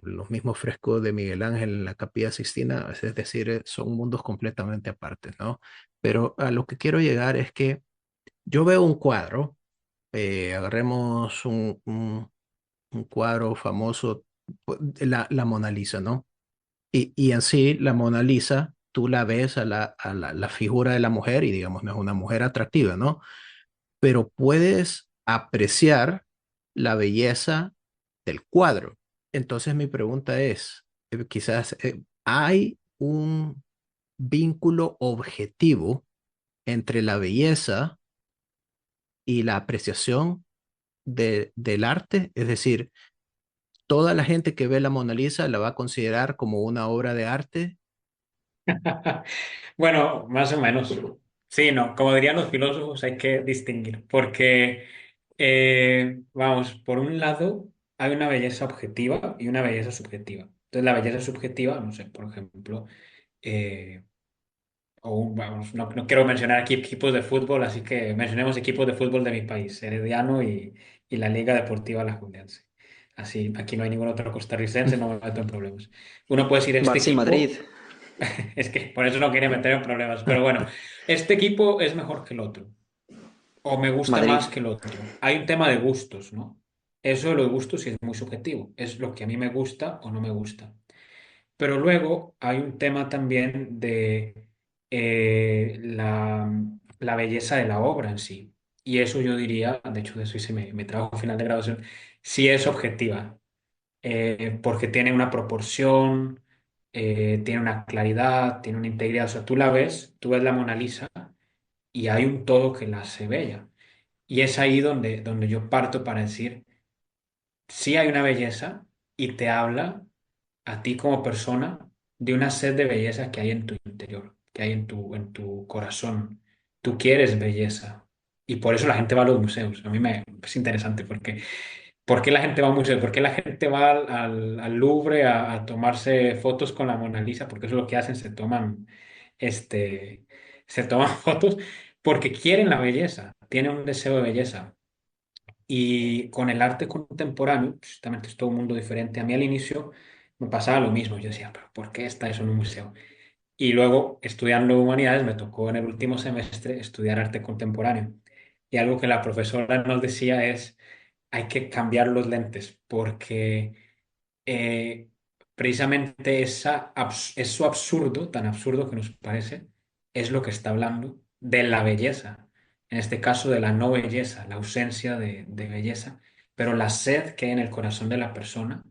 [SPEAKER 3] los mismos frescos de Miguel Ángel en la Capilla Sixtina? Es decir, son mundos completamente aparte, ¿no? Pero a lo que quiero llegar es que yo veo un cuadro. Agarremos un cuadro famoso, la Mona Lisa, ¿no? Y en sí, la Mona Lisa, tú la ves a la figura de la mujer y digamos, no es una mujer atractiva, ¿no? Pero puedes apreciar la belleza del cuadro. Entonces mi pregunta es, quizás hay un vínculo objetivo entre la belleza y la apreciación del arte, es decir, toda la gente que ve la Mona Lisa la va a considerar como una obra de arte.
[SPEAKER 5] Bueno, más o menos. Sí, no, como dirían los filósofos, hay que distinguir, porque, vamos, por un lado, hay una belleza objetiva y una belleza subjetiva. Entonces, la belleza subjetiva, no sé, por ejemplo, eh, vamos, no quiero mencionar aquí equipos de fútbol, así que mencionemos equipos de fútbol de mi país, Herediano y la Liga Deportiva La Juliense. Así, aquí no hay ningún otro costarricense, no me meto en problemas. Uno puede decir, este
[SPEAKER 4] Barça y Madrid.
[SPEAKER 5] equipo. Es que por eso no quería meter en problemas. Pero bueno, este equipo es mejor que el otro. O me gusta
[SPEAKER 4] Madrid.
[SPEAKER 5] más que el otro. Hay un tema de gustos, ¿no? Eso de los gustos sí es muy subjetivo. Es lo que a mí me gusta o no me gusta. Pero luego hay un tema también de la belleza de la obra en sí. Y eso yo diría, de hecho, de eso hice mi trabajo final de graduación, sí es objetiva porque tiene una proporción, tiene una claridad, tiene una integridad. O sea, tú ves la Mona Lisa y hay un todo que la hace bella. Y es ahí donde yo parto para decir, sí hay una belleza y te habla a ti como persona de una sed de belleza que hay en tu interior, que hay en tu corazón. Tú quieres belleza. Y por eso la gente va a los museos. A mí me es interesante porque ¿por qué la gente va a museos? ¿Por qué la gente va al Louvre a tomarse fotos con la Mona Lisa? Porque eso es lo que hacen, este, se toman fotos. porque quieren la belleza, tienen un deseo de belleza. Y con el arte contemporáneo, pues, también es todo un mundo diferente. A mí al inicio me pasaba lo mismo. Yo decía, pero ¿por qué está eso en un museo? Y luego, estudiando humanidades, me tocó en el último semestre estudiar arte contemporáneo. Y algo que la profesora nos decía es, hay que cambiar los lentes, porque eh, precisamente eso absurdo, tan absurdo que nos parece, es lo que está hablando de la belleza. En este caso, de la no belleza, la ausencia de belleza, pero la sed que hay en el corazón de la persona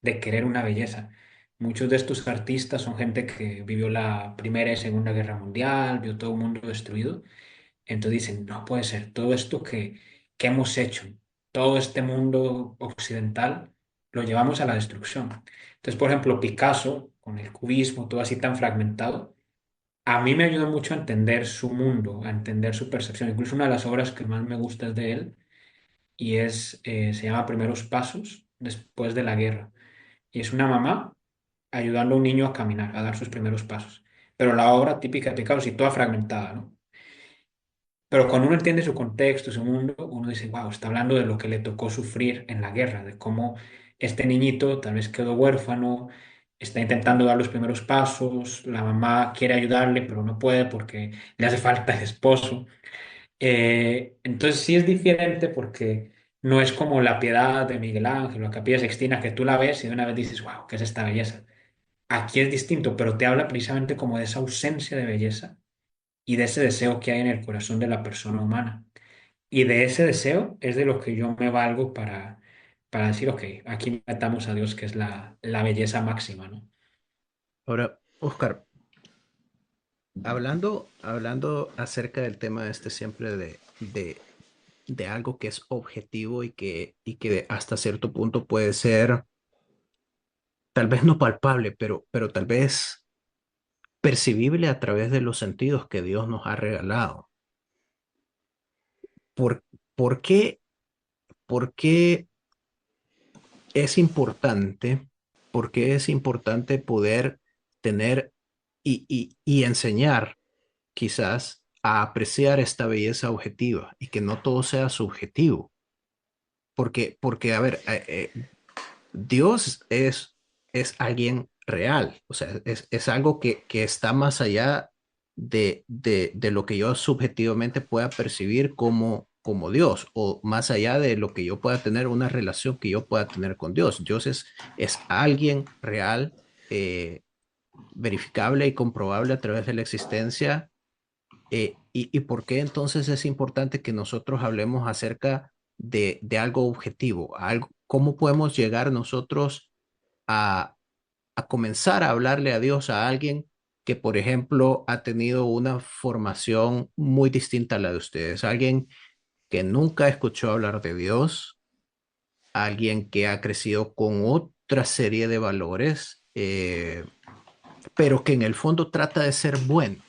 [SPEAKER 5] de querer una belleza. Muchos de estos artistas son gente que vivió la Primera y Segunda Guerra Mundial, vio todo el mundo destruido. Entonces dicen, no puede ser, todo esto que hemos hecho, todo este mundo occidental, lo llevamos a la destrucción. Entonces, por ejemplo, Picasso, con el cubismo, todo así tan fragmentado, a mí me ayudó mucho a entender su mundo, a entender su percepción. Incluso una de las obras que más me gusta es de él y se llama Primeros Pasos después de la guerra. Y es una mamá ayudando a un niño a caminar, a dar sus primeros pasos. Pero la obra típica de Picasso, sí, toda fragmentada, ¿no? Pero cuando uno entiende su contexto, su mundo, uno dice, wow, está hablando de lo que le tocó sufrir en la guerra, de cómo este niñito tal vez quedó huérfano, está intentando dar los primeros pasos, la mamá quiere ayudarle, pero no puede porque le hace falta el esposo. Entonces sí es diferente porque no es como la Piedad de Miguel Ángel o la Capilla Sixtina, que tú la ves y de una vez dices, wow, ¿qué es esta belleza? Aquí es distinto, pero te habla precisamente como de esa ausencia de belleza y de ese deseo que hay en el corazón de la persona humana. Y de ese deseo es de lo que yo me valgo para decir, ok, aquí metamos a Dios, que es la belleza máxima, ¿no?
[SPEAKER 3] Ahora, Oscar, hablando acerca del tema este siempre de algo que es objetivo y que hasta cierto punto puede ser tal vez no palpable, pero tal vez percibible a través de los sentidos que Dios nos ha regalado. ¿Por, por qué, por qué es importante, por qué es importante poder tener y enseñar quizás a apreciar esta belleza objetiva y que no todo sea subjetivo? Porque a ver, Dios es alguien real, o sea, es algo que está más allá de lo que yo subjetivamente pueda percibir como Dios, o más allá de lo que yo pueda tener, una relación que yo pueda tener con Dios. Dios es alguien real, verificable y comprobable a través de la existencia. Y por qué entonces es importante que nosotros hablemos acerca de algo objetivo, algo, cómo podemos llegar nosotros a, a comenzar a hablarle a Dios a alguien que, por ejemplo, ha tenido una formación muy distinta a la de ustedes, alguien que nunca escuchó hablar de Dios, alguien que ha crecido con otra serie de valores, pero que en el fondo trata de ser bueno.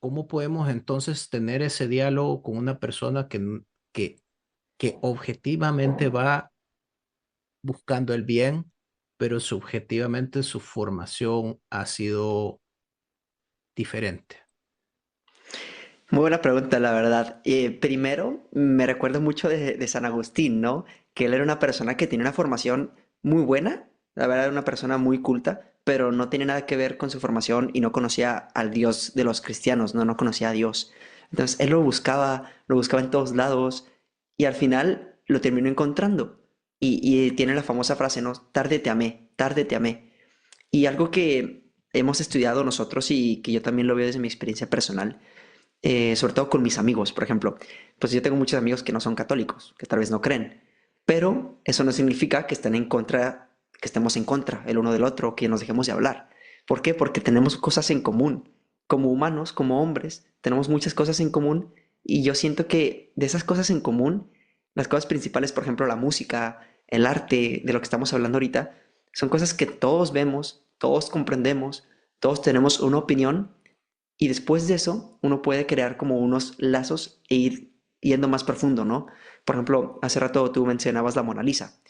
[SPEAKER 3] ¿Cómo podemos entonces tener ese diálogo con una persona que, que objetivamente va buscando el bien, pero subjetivamente su formación ha sido diferente?
[SPEAKER 4] Muy buena pregunta, la verdad. Primero, me recuerdo mucho de San Agustín, ¿no? Que él era una persona que tiene una formación muy buena, la verdad era una persona muy culta, pero no tiene nada que ver con su formación y no conocía al Dios de los cristianos, ¿no? No conocía a Dios. Entonces, él lo buscaba en todos lados y al final lo terminó encontrando. Y tiene la famosa frase, ¿no? Tarde te amé, tarde te amé. Y algo que hemos estudiado nosotros y que yo también lo veo desde mi experiencia personal, sobre todo con mis amigos, por ejemplo. Pues yo tengo muchos amigos que no son católicos, que tal vez no creen, pero eso no significa que estén en contra, que estemos en contra el uno del otro, que nos dejemos de hablar. ¿Por qué? Porque tenemos cosas en común. Como humanos, como hombres, tenemos muchas cosas en común y yo siento que de esas cosas en común, las cosas principales, por ejemplo, la música, el arte, de lo que estamos hablando ahorita, son cosas que todos vemos, todos comprendemos, todos tenemos una opinión y después de eso, uno puede crear como unos lazos e ir yendo más profundo, ¿no? Por ejemplo, hace rato tú mencionabas la Mona Lisa.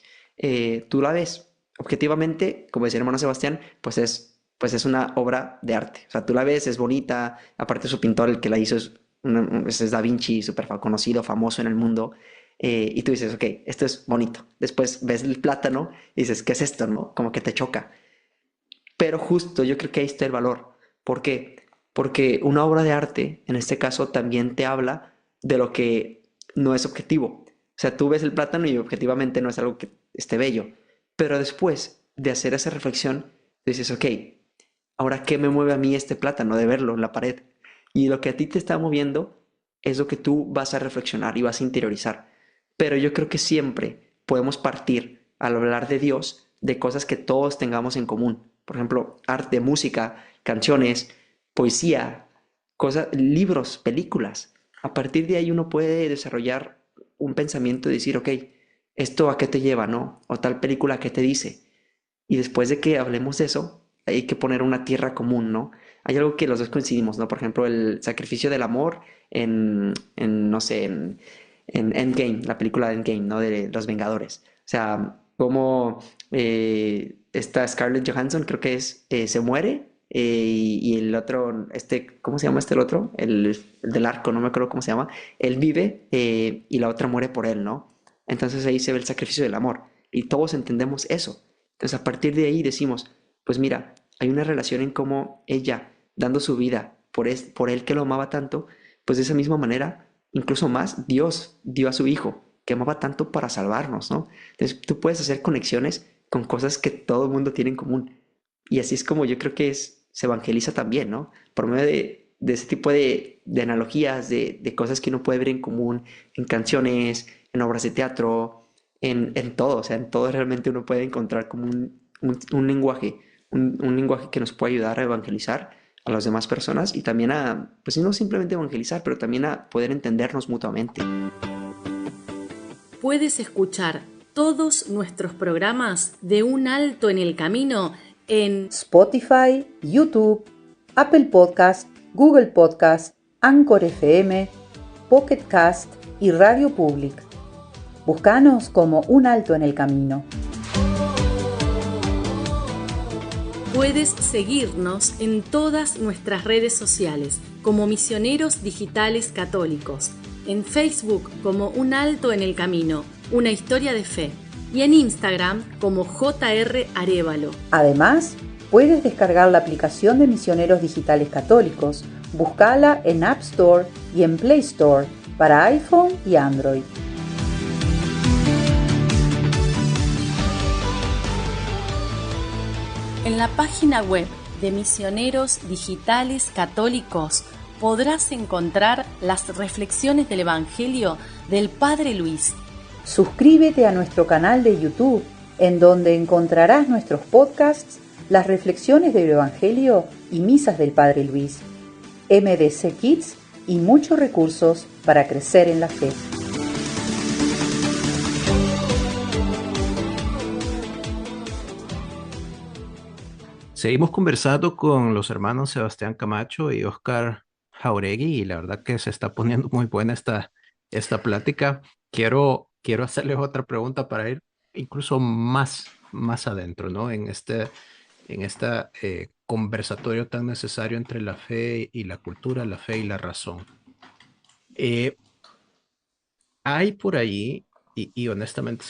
[SPEAKER 4] Tú la ves, objetivamente, como decía el hermano Sebastián, pues es una obra de arte. O sea, tú la ves, es bonita, aparte su pintor, el que la hizo, es ese es Da Vinci, súper conocido, famoso en el mundo, y tú dices, ok, esto es bonito. Después ves el plátano y dices, ¿qué es esto, no? Como que te choca. Pero justo yo creo que ahí está el valor. ¿Por qué? Porque una obra de arte, en este caso, también te habla de lo que no es objetivo. O sea, tú ves el plátano y objetivamente no es algo que esté bello. Pero después de hacer esa reflexión, dices, ok, ahora ¿qué me mueve a mí este plátano de verlo en la pared? Y lo que a ti te está moviendo es lo que tú vas a reflexionar y vas a interiorizar. Pero yo creo que siempre podemos partir al hablar de Dios de cosas que todos tengamos en común. Por ejemplo, arte, música, canciones, poesía, cosas, libros, películas. A partir de ahí uno puede desarrollar un pensamiento y decir, ok, ¿esto a qué te lleva, no? O tal película a qué te dice. Y después de que hablemos de eso, hay que poner una tierra común, ¿no? Hay algo que los dos coincidimos, ¿no? Por ejemplo, el sacrificio del amor no sé, en Endgame, la película de Endgame, ¿no? De los Vengadores. O sea, como esta Scarlett Johansson, creo que es, se muere y el otro, ¿cómo se llama el otro? El del arco, no me acuerdo cómo se llama. Él vive y la otra muere por él, ¿no? Entonces ahí se ve el sacrificio del amor. Y todos entendemos eso. Entonces a partir de ahí decimos, pues mira, hay una relación en cómo ella, dando su vida por él que lo amaba tanto, pues de esa misma manera, incluso más, Dios dio a su Hijo, que amaba tanto para salvarnos, ¿no? Entonces tú puedes hacer conexiones con cosas que todo el mundo tiene en común. Y así es como yo creo que se evangeliza también, ¿no? Por medio de ese tipo de analogías, de cosas que uno puede ver en común, en canciones, en obras de teatro, en todo, o sea, en todo realmente uno puede encontrar como un lenguaje, un lenguaje que nos puede ayudar a evangelizar a las demás personas y también a, pues no simplemente evangelizar, pero también a poder entendernos mutuamente.
[SPEAKER 6] Puedes escuchar todos nuestros programas de Un Alto en el Camino en
[SPEAKER 2] Spotify, YouTube, Apple Podcast, Google Podcast, Anchor FM, Pocket Cast y Radio Public. Búscanos como Un Alto en el Camino.
[SPEAKER 6] Puedes seguirnos en todas nuestras redes sociales como Misioneros Digitales Católicos, en Facebook como Un Alto en el Camino, una historia de fe, y en Instagram como JR Arévalo.
[SPEAKER 2] Además, puedes descargar la aplicación de Misioneros Digitales Católicos. Búscala en App Store y en Play Store para iPhone y Android.
[SPEAKER 6] En la página web de Misioneros Digitales Católicos podrás encontrar las reflexiones del Evangelio del Padre Luis.
[SPEAKER 2] Suscríbete a nuestro canal de YouTube, en donde encontrarás nuestros podcasts, las reflexiones del Evangelio y misas del Padre Luis, MDC Kids y muchos recursos para crecer en la fe.
[SPEAKER 3] Seguimos conversando con los hermanos Sebastián Camacho y Oscar Jauregui y la verdad que se está poniendo muy buena esta plática. Quiero hacerles otra pregunta para ir incluso más adentro, ¿no? En esta conversatorio tan necesario entre la fe y la cultura, la fe y la razón. Hay por ahí, y honestamente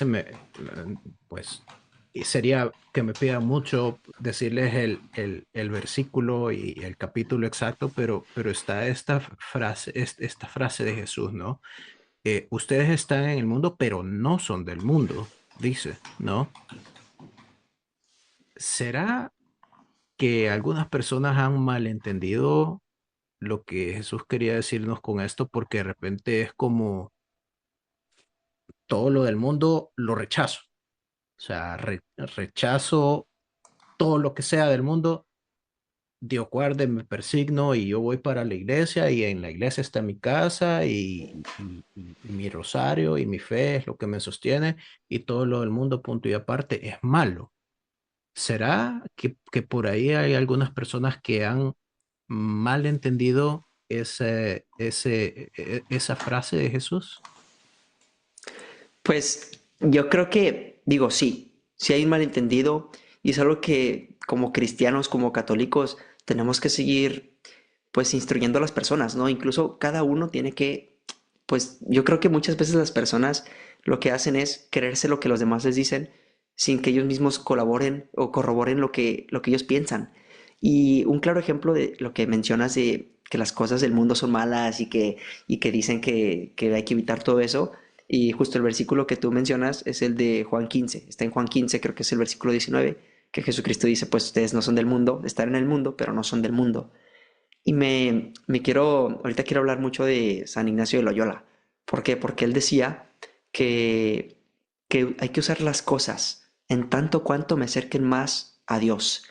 [SPEAKER 3] pues, y sería que me pida mucho decirles el versículo y el capítulo exacto, pero está esta frase de Jesús, ¿no? Ustedes están en el mundo, pero no son del mundo, dice, ¿no? ¿Será que algunas personas han malentendido lo que Jesús quería decirnos con esto? Porque de repente es como todo lo del mundo lo rechazo. O sea, rechazo todo lo que sea del mundo, Dios guarde, me persigno y yo voy para la iglesia y en la iglesia está mi casa y mi rosario y mi fe es lo que me sostiene y todo lo del mundo, punto y aparte, es malo. ¿Será que por ahí hay algunas personas que han mal entendido esa frase de Jesús?
[SPEAKER 4] Pues yo creo que, digo, sí hay un malentendido y es algo que como cristianos, como católicos, tenemos que seguir pues instruyendo a las personas, ¿no? Incluso cada uno tiene que, pues yo creo que muchas veces las personas lo que hacen es creerse lo que los demás les dicen sin que ellos mismos colaboren o corroboren lo que ellos piensan. Y un claro ejemplo de lo que mencionas de que las cosas del mundo son malas y que dicen que hay que evitar todo eso, y justo el versículo que tú mencionas es el de Juan 15, está en Juan 15, creo que es el versículo 19, que Jesucristo dice, pues ustedes no son del mundo, están en el mundo, pero no son del mundo. Y ahorita quiero hablar mucho de San Ignacio de Loyola. ¿Por qué? Porque él decía que, que hay que usar las cosas en tanto cuanto me acerquen más a Dios.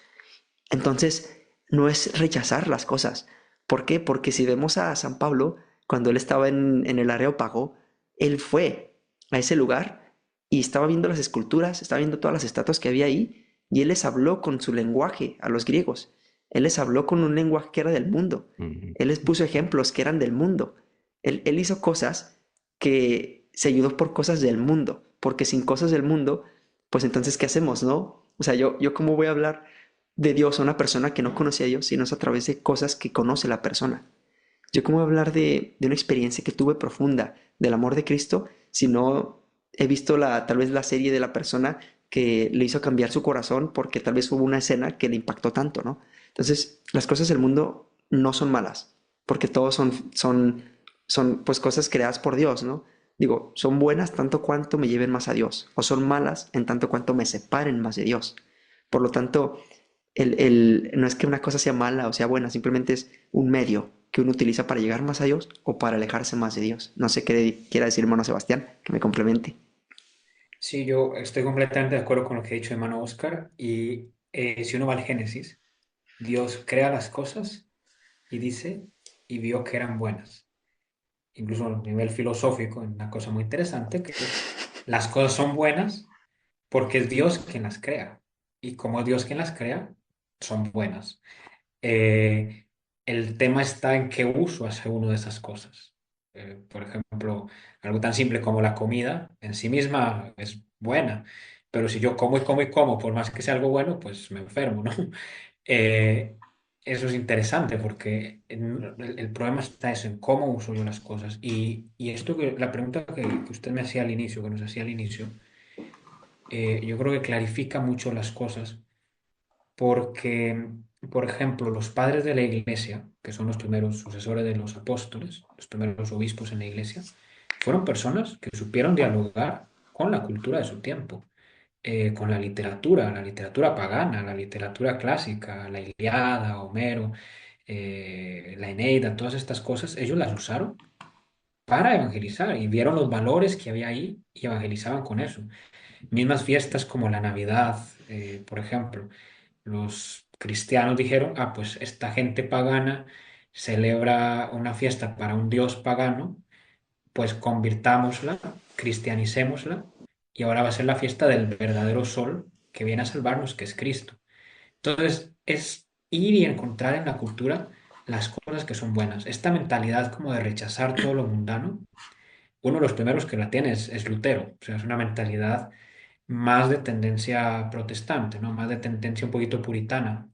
[SPEAKER 4] Entonces, no es rechazar las cosas. ¿Por qué? Porque si vemos a San Pablo, cuando él estaba en el Areópago, él fue a ese lugar y estaba viendo las esculturas, estaba viendo todas las estatuas que había ahí, y él les habló con su lenguaje a los griegos. Él les habló con un lenguaje que era del mundo.
[SPEAKER 3] Ujú.
[SPEAKER 4] Él les puso ejemplos que eran del mundo. Él hizo cosas que se ayudó por cosas del mundo, porque sin cosas del mundo, pues entonces, ¿qué hacemos, no? O sea, yo cómo voy a hablar de Dios a una persona que no conoce a Dios, sino es a través de cosas que conoce la persona. Yo cómo voy a hablar de una experiencia que tuve profunda del amor de Cristo si no he visto tal vez la serie de la persona que le hizo cambiar su corazón porque tal vez hubo una escena que le impactó tanto, ¿no? Entonces, las cosas del mundo no son malas, porque todos son pues cosas creadas por Dios, ¿no? Digo, son buenas tanto cuanto me lleven más a Dios, o son malas en tanto cuanto me separen más de Dios. Por lo tanto, no es que una cosa sea mala o sea buena, simplemente es un medio que uno utiliza para llegar más a Dios o para alejarse más de Dios. No sé qué quiera decir hermano Sebastián, que me complemente.
[SPEAKER 5] Sí, yo estoy completamente de acuerdo con lo que ha dicho hermano Oscar. Y si uno va al Génesis, Dios crea las cosas y dice, y vio que eran buenas. Incluso a nivel filosófico, una cosa muy interesante, que las cosas son buenas porque es Dios quien las crea. Y como es Dios quien las crea, son buenas. Eh, el tema está en qué uso hace uno de esas cosas. Por ejemplo, algo tan simple como la comida en sí misma es buena, pero si yo como y como y como, por más que sea algo bueno, pues me enfermo, ¿no? Eh, eso es interesante porque el problema está eso, en cómo uso yo las cosas. Y esto la pregunta que usted me hacía al inicio, que nos hacía al inicio, yo creo que clarifica mucho las cosas porque, por ejemplo, los padres de la iglesia, que son los primeros sucesores de los apóstoles, los primeros obispos en la iglesia, fueron personas que supieron dialogar con la cultura de su tiempo, con la literatura pagana, la literatura clásica, la Ilíada, Homero, la Eneida, todas estas cosas, ellos las usaron para evangelizar y vieron los valores que había ahí y evangelizaban con eso. Mismas fiestas como la Navidad, por ejemplo. Los cristianos dijeron, ah, pues esta gente pagana celebra una fiesta para un dios pagano, pues convirtámosla, cristianicémosla, y ahora va a ser la fiesta del verdadero sol que viene a salvarnos, que es Cristo. Entonces, es ir y encontrar en la cultura las cosas que son buenas. Esta mentalidad como de rechazar todo lo mundano, uno de los primeros que la tiene es Lutero, o sea, es una mentalidad más de tendencia protestante, ¿no? Más de tendencia un poquito puritana,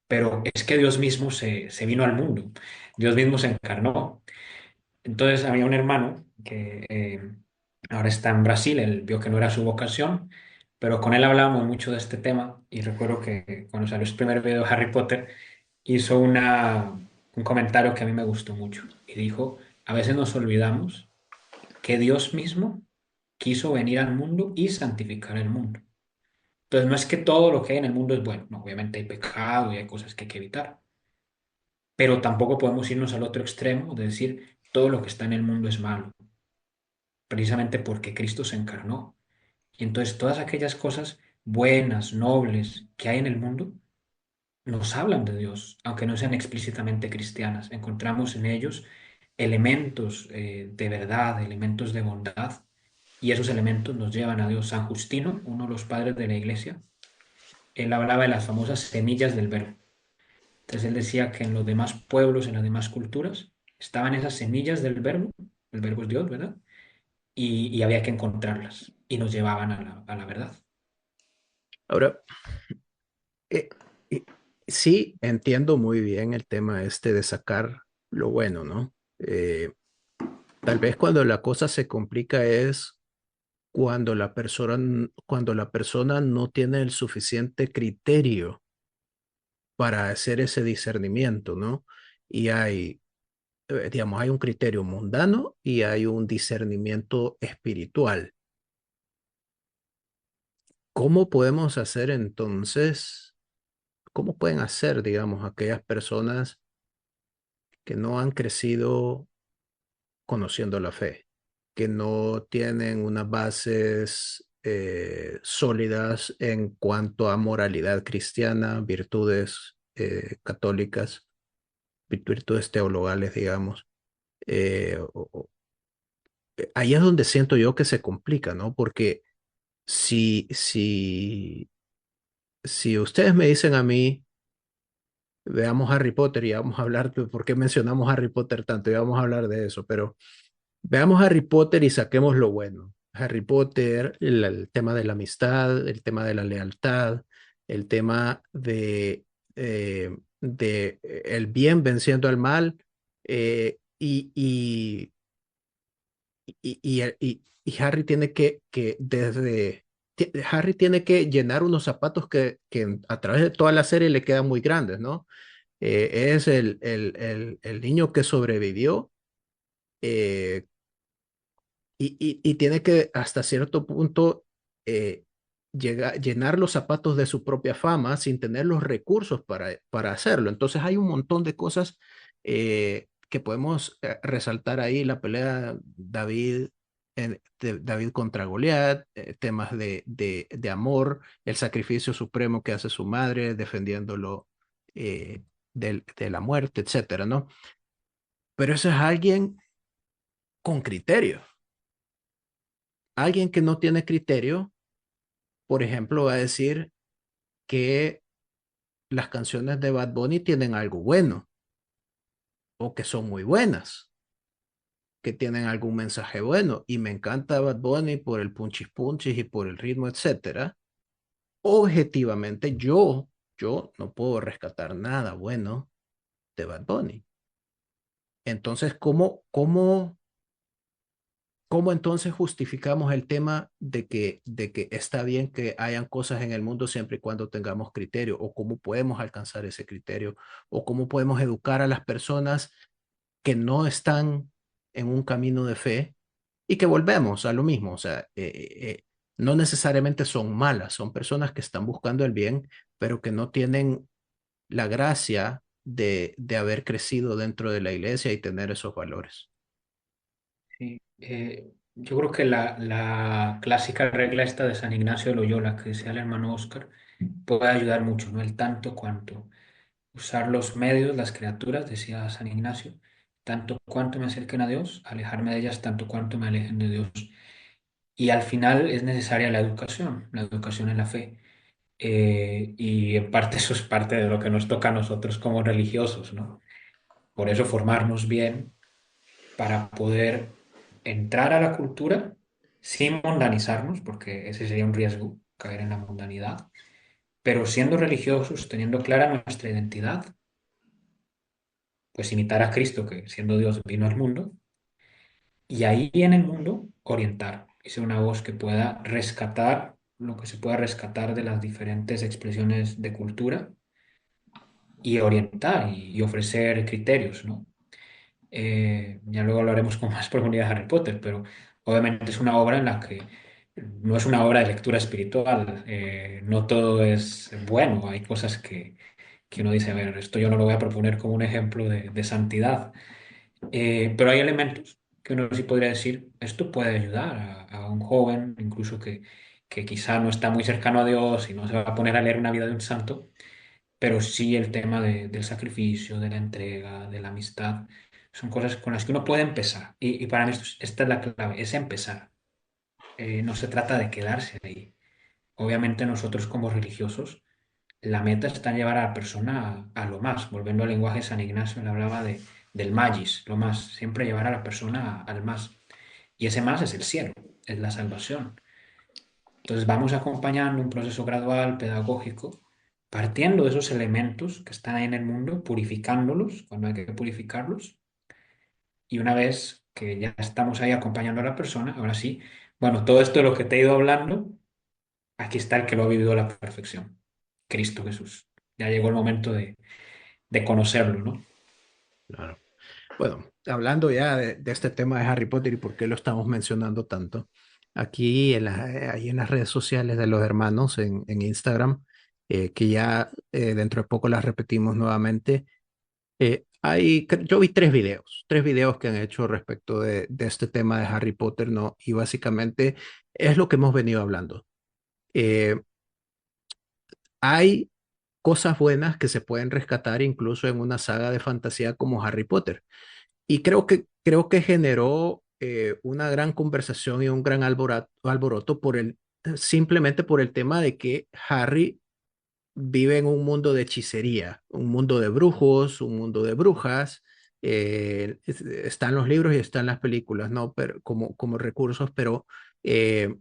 [SPEAKER 5] pero es que Dios mismo se vino al mundo, Dios mismo se encarnó. Entonces había un hermano que ahora está en Brasil, él vio que no era su vocación, pero con él hablábamos mucho de este tema y recuerdo que cuando salió el primer video de Harry Potter hizo un comentario que a mí me gustó mucho y dijo, a veces nos olvidamos que Dios mismo quiso venir al mundo y santificar el mundo. Entonces no es que todo lo que hay en el mundo es bueno, no, obviamente hay pecado y hay cosas que hay que evitar, pero tampoco podemos irnos al otro extremo de decir todo lo que está en el mundo es malo, precisamente porque Cristo se encarnó. Y entonces todas aquellas cosas buenas, nobles que hay en el mundo, nos hablan de Dios, aunque no sean explícitamente cristianas. Encontramos en ellos elementos de verdad, elementos de bondad, y esos elementos nos llevan a Dios. San Justino, uno de los padres de la iglesia, él hablaba de las famosas semillas del verbo. Entonces él decía que en los demás pueblos, en las demás culturas, estaban esas semillas del verbo, el verbo es Dios, ¿verdad? Y había que encontrarlas y nos llevaban a la verdad.
[SPEAKER 3] Ahora, eh, eh, Sí, entiendo muy bien el tema este de sacar lo bueno, ¿no? Tal vez cuando la cosa se complica es cuando la persona no tiene el suficiente criterio para hacer ese discernimiento, ¿no? Y digamos, hay un criterio mundano y hay un discernimiento espiritual. ¿Cómo podemos hacer entonces, cómo pueden hacer, digamos, aquellas personas que no han crecido conociendo la fe, que no tienen unas bases sólidas en cuanto a moralidad cristiana, virtudes católicas, virtudes teologales, digamos? Eh, o- o- Ahí es donde siento yo que se complica, ¿no? Porque si, si, si ustedes me dicen a mí, veamos Harry Potter y vamos a hablar de por qué mencionamos Harry Potter tanto y vamos a hablar de eso, pero veamos Harry Potter y saquemos lo bueno. Harry Potter, el tema de la amistad, el tema de la lealtad, el tema de el bien venciendo al mal, y Harry tiene Harry tiene que llenar unos zapatos que a través de toda la serie le quedan muy grandes, ¿no? Es el niño que sobrevivió, eh, y tiene que hasta cierto punto eh, llenar los zapatos de su propia fama sin tener los recursos para hacerlo. Entonces hay un montón de cosas que podemos resaltar ahí, la pelea David contra Goliat, temas de amor, el sacrificio supremo que hace su madre defendiéndolo de la muerte, etcétera, ¿no? Pero eso es alguien con criterio. Alguien que no tiene criterio, por ejemplo, va a decir que las canciones de Bad Bunny tienen algo bueno o que son muy buenas, que tienen algún mensaje bueno. Y me encanta Bad Bunny por el punchis punchis y por el ritmo, etcétera. Objetivamente, yo no puedo rescatar nada bueno de Bad Bunny. Entonces, ¿cómo entonces justificamos el tema de que está bien que hayan cosas en el mundo siempre y cuando tengamos criterio? ¿O cómo podemos alcanzar ese criterio? ¿O cómo podemos educar a las personas que no están en un camino de fe y que volvemos a lo mismo? O sea, no necesariamente son malas, son personas que están buscando el bien, pero que no tienen la gracia de haber crecido dentro de la iglesia y tener esos valores.
[SPEAKER 5] Sí, yo creo que la clásica regla esta de San Ignacio de Loyola, que decía el hermano Oscar, puede ayudar mucho, ¿no? El tanto cuanto. Usar los medios, las criaturas, decía San Ignacio, tanto cuanto me acerquen a Dios, alejarme de ellas tanto cuanto me alejen de Dios. Y al final es necesaria la educación en la fe. Y en parte eso es parte de lo que nos toca a nosotros como religiosos, ¿no? Por eso formarnos bien para poder entrar a la cultura sin mundanizarnos, porque ese sería un riesgo, caer en la mundanidad, pero siendo religiosos, teniendo clara nuestra identidad, pues imitar a Cristo, que siendo Dios vino al mundo, y ahí en el mundo orientar, y ser una voz que pueda rescatar lo que se pueda rescatar de las diferentes expresiones de cultura y orientar y ofrecer criterios, ¿no? Ya luego hablaremos con más profundidad de Harry Potter, pero obviamente es una obra en la que no es una obra de lectura espiritual, no todo es bueno, hay cosas que uno dice, a ver, esto yo no lo voy a proponer como un ejemplo de santidad. Pero hay elementos que uno sí podría decir, esto puede ayudar a un joven, incluso que quizá no está muy cercano a Dios y no se va a poner a leer una vida de un santo, pero sí el tema del sacrificio, de la entrega, de la amistad, son cosas con las que uno puede empezar. Y para mí esta es la clave, es empezar. No se trata de quedarse ahí. Obviamente nosotros como religiosos, la meta está en llevar a la persona a lo más. Volviendo al lenguaje de San Ignacio, él hablaba del magis, lo más, siempre llevar a la persona al más. Y ese más es el cielo, es la salvación. Entonces vamos acompañando un proceso gradual, pedagógico, partiendo de esos elementos que están ahí en el mundo, purificándolos cuando hay que purificarlos. Y una vez que ya estamos ahí acompañando a la persona, ahora sí, bueno, todo esto de lo que te he ido hablando, aquí está el que lo ha vivido a la perfección, Cristo Jesús. Ya llegó el momento de conocerlo, ¿no?
[SPEAKER 3] Claro. Bueno, hablando ya de este tema de Harry Potter y por qué lo estamos mencionando tanto, aquí ahí en las redes sociales de los hermanos, en Instagram, que ya dentro de poco las repetimos nuevamente, yo vi tres videos que han hecho respecto de este tema de Harry Potter, ¿no? Y básicamente es lo que hemos venido hablando. Eh, Hay cosas buenas que se pueden rescatar incluso en una saga de fantasía como Harry Potter. Y creo que generó una gran conversación y un gran alboroto simplemente por el tema de que Harry vive en un mundo de hechicería, un mundo de brujos, un mundo de brujas. Están los libros y están las películas, ¿no? Pero, como recursos, pero eh,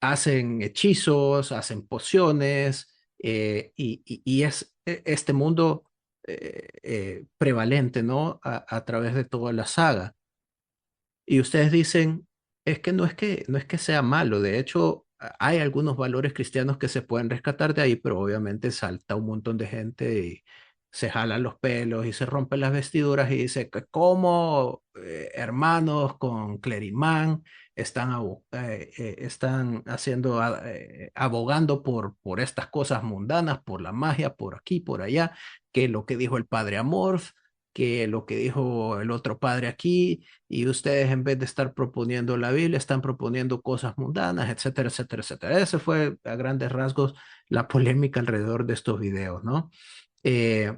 [SPEAKER 3] hacen hechizos, hacen pociones, y es este mundo prevalente, ¿no? A través de toda la saga. Y ustedes dicen, no es que sea malo, de hecho, hay algunos valores cristianos que se pueden rescatar de ahí, pero obviamente salta un montón de gente y se jalan los pelos y se rompen las vestiduras y dice que cómo hermanos con clerimán están haciendo, abogando por estas cosas mundanas, por la magia, por aquí, por allá, que lo que dijo el padre Amorf, que lo que dijo el otro padre aquí, y ustedes en vez de estar proponiendo la Biblia, están proponiendo cosas mundanas, etcétera, etcétera, etcétera. Ese fue a grandes rasgos la polémica alrededor de estos videos, ¿no? Eh,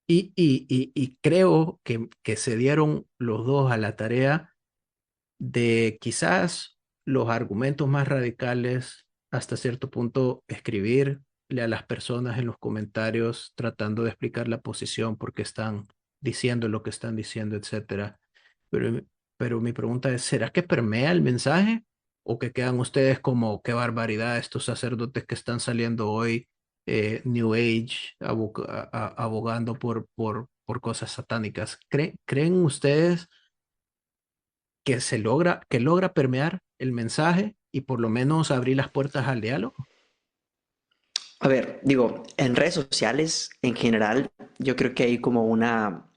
[SPEAKER 3] y creo que se dieron los dos a la tarea de quizás los argumentos más radicales, hasta cierto punto, escribirle a las personas en los comentarios tratando de explicar la posición, por qué están diciendo lo que están diciendo, etcétera. Pero, pero mi pregunta es, ¿será que permea el mensaje? ¿O que quedan ustedes como, qué barbaridad, estos sacerdotes que están saliendo hoy, New Age, abogando por cosas satánicas? ¿Creen ustedes que logra permear el mensaje y por lo menos abrir las puertas al diálogo?
[SPEAKER 4] A ver, digo, en redes sociales en general, yo creo que hay como una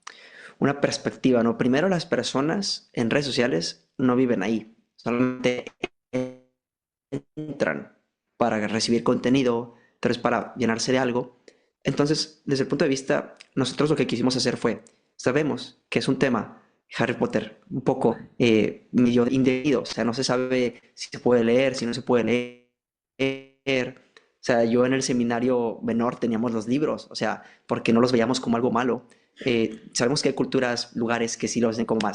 [SPEAKER 4] perspectiva, ¿no? Primero, las personas en redes sociales no viven ahí, solamente entran para recibir contenido, pero es para llenarse de algo. Entonces, desde el punto de vista, nosotros lo que quisimos hacer fue, sabemos que es un tema, Harry Potter, un poco medio indebido, o sea, no se sabe si se puede leer, si no se puede leer. O sea, yo en el seminario menor teníamos los libros, o sea, porque no los veíamos como algo malo. Sabemos que hay culturas, lugares que sí los ven como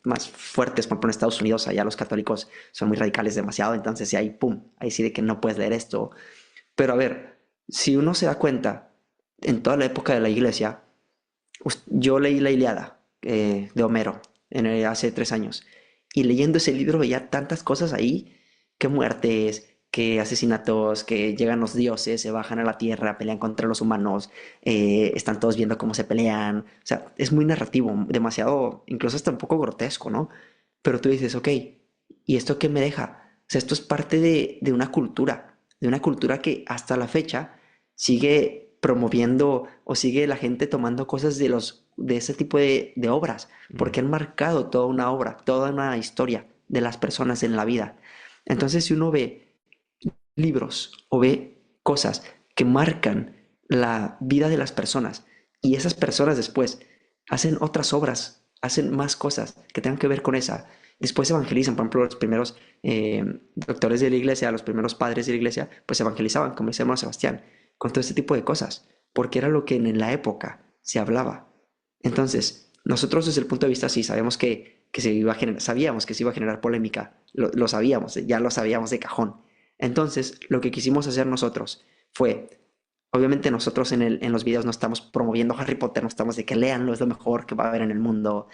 [SPEAKER 4] más fuertes, por ejemplo en Estados Unidos, allá los católicos son muy radicales demasiado, entonces sí, ahí, pum, ahí sí de que no puedes leer esto. Pero a ver, si uno se da cuenta, en toda la época de la iglesia, yo leí la Ilíada de Homero hace 3 años, y leyendo ese libro veía tantas cosas ahí, que muertes, que asesinatos, que llegan los dioses, se bajan a la tierra, pelean contra los humanos, están todos viendo cómo se pelean, o sea, es muy narrativo, demasiado, incluso hasta un poco grotesco, ¿no? Pero tú dices, ok, ¿y esto qué me deja? O sea, esto es parte de una cultura que hasta la fecha sigue promoviendo o sigue la gente tomando cosas de ese tipo de obras,
[SPEAKER 3] Mm.
[SPEAKER 4] porque han marcado toda una obra, toda una historia de las personas en la vida. Entonces, si uno ve libros o ve cosas que marcan la vida de las personas y esas personas después hacen otras obras, hacen más cosas que tengan que ver con esa, después evangelizan, por ejemplo, los primeros doctores de la iglesia, los primeros padres de la iglesia, pues evangelizaban, como decía hermano Sebastián, con todo este tipo de cosas, porque era lo que en la época se hablaba. Entonces, nosotros desde el punto de vista sí sabemos que se iba a generar, sabíamos que se iba a generar polémica, lo sabíamos, ya lo sabíamos de cajón. Entonces, lo que quisimos hacer nosotros fue, obviamente nosotros en los videos no estamos promoviendo Harry Potter, no estamos de que leanlo, es lo mejor que va a haber en el mundo,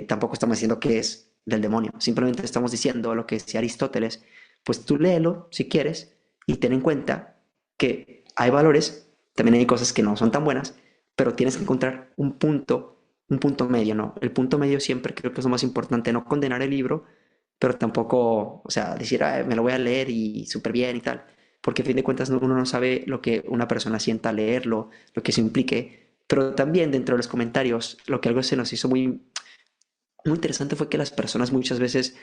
[SPEAKER 4] tampoco estamos diciendo que es del demonio, simplemente estamos diciendo lo que decía Aristóteles, pues tú léelo si quieres y ten en cuenta que hay valores, también hay cosas que no son tan buenas, pero tienes que encontrar un punto medio, ¿no? El punto medio siempre creo que es lo más importante, no condenar el libro, pero tampoco, o sea, decir, "Ay, me lo voy a leer y súper bien y tal", porque a fin de cuentas uno no sabe lo que una persona sienta al leerlo, lo que eso implique, pero también dentro de los comentarios, lo que algo se nos hizo muy interesante fue que las personas muchas veces,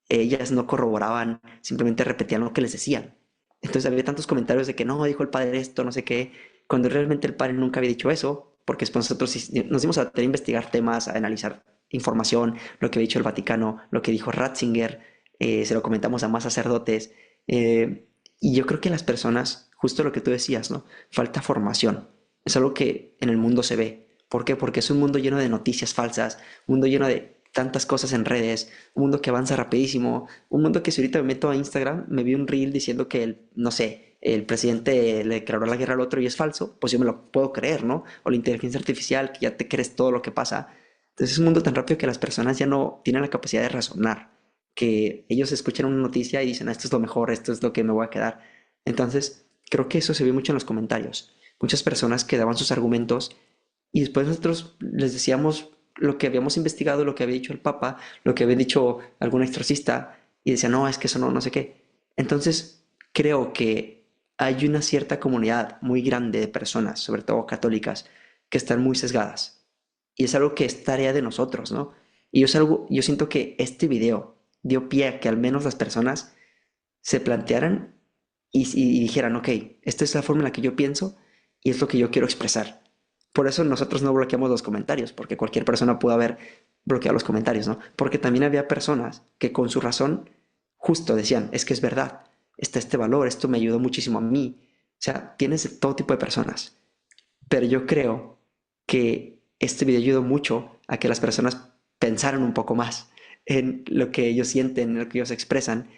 [SPEAKER 4] ellas no corroboraban, simplemente repetían lo que les decían. Entonces había tantos comentarios de que no, dijo el padre esto, no sé qué, cuando realmente el padre nunca había dicho eso, porque después nosotros nos dimos a tener a investigar temas, a analizar información, lo que había dicho el Vaticano, lo que dijo Ratzinger, se lo comentamos a más sacerdotes, y yo creo que las personas, justo lo que tú decías, ¿no? Falta formación. Es algo que en el mundo se ve. ¿Por qué? Porque es un mundo lleno de noticias falsas, un mundo lleno de tantas cosas en redes, un mundo que avanza rapidísimo, un mundo que si ahorita me meto a Instagram, me vi un reel diciendo que no sé, el presidente le declaró la guerra al otro y es falso, pues yo me lo puedo creer, ¿no? O la inteligencia artificial, que ya te crees todo lo que pasa. Entonces es un mundo tan rápido que las personas ya no tienen la capacidad de razonar, que ellos escuchan una noticia y dicen, esto es lo mejor, esto es lo que me voy a quedar. Entonces, creo que eso se ve mucho en los comentarios. Muchas personas que daban sus argumentos y después nosotros les decíamos lo que habíamos investigado, lo que había dicho el Papa, lo que había dicho algún exorcista, y decían, no, es que eso no, no sé qué. Entonces, creo que hay una cierta comunidad muy grande de personas, sobre todo católicas, que están muy sesgadas. Y es algo que es tarea de nosotros, ¿no? Y yo siento que este video dio pie a que al menos las personas se plantearan y dijeran, ok, esta es la forma en la que yo pienso y es lo que yo quiero expresar. Por eso nosotros no bloqueamos los comentarios, porque cualquier persona pudo haber bloqueado los comentarios, ¿no? Porque también había personas que con su razón justo decían, es que es verdad, está este valor, esto me ayudó muchísimo a mí. O sea, tienes de todo tipo de personas. Pero yo creo que este video ayudó mucho a que las personas pensaran un poco más en lo que ellos sienten, en lo que ellos expresan,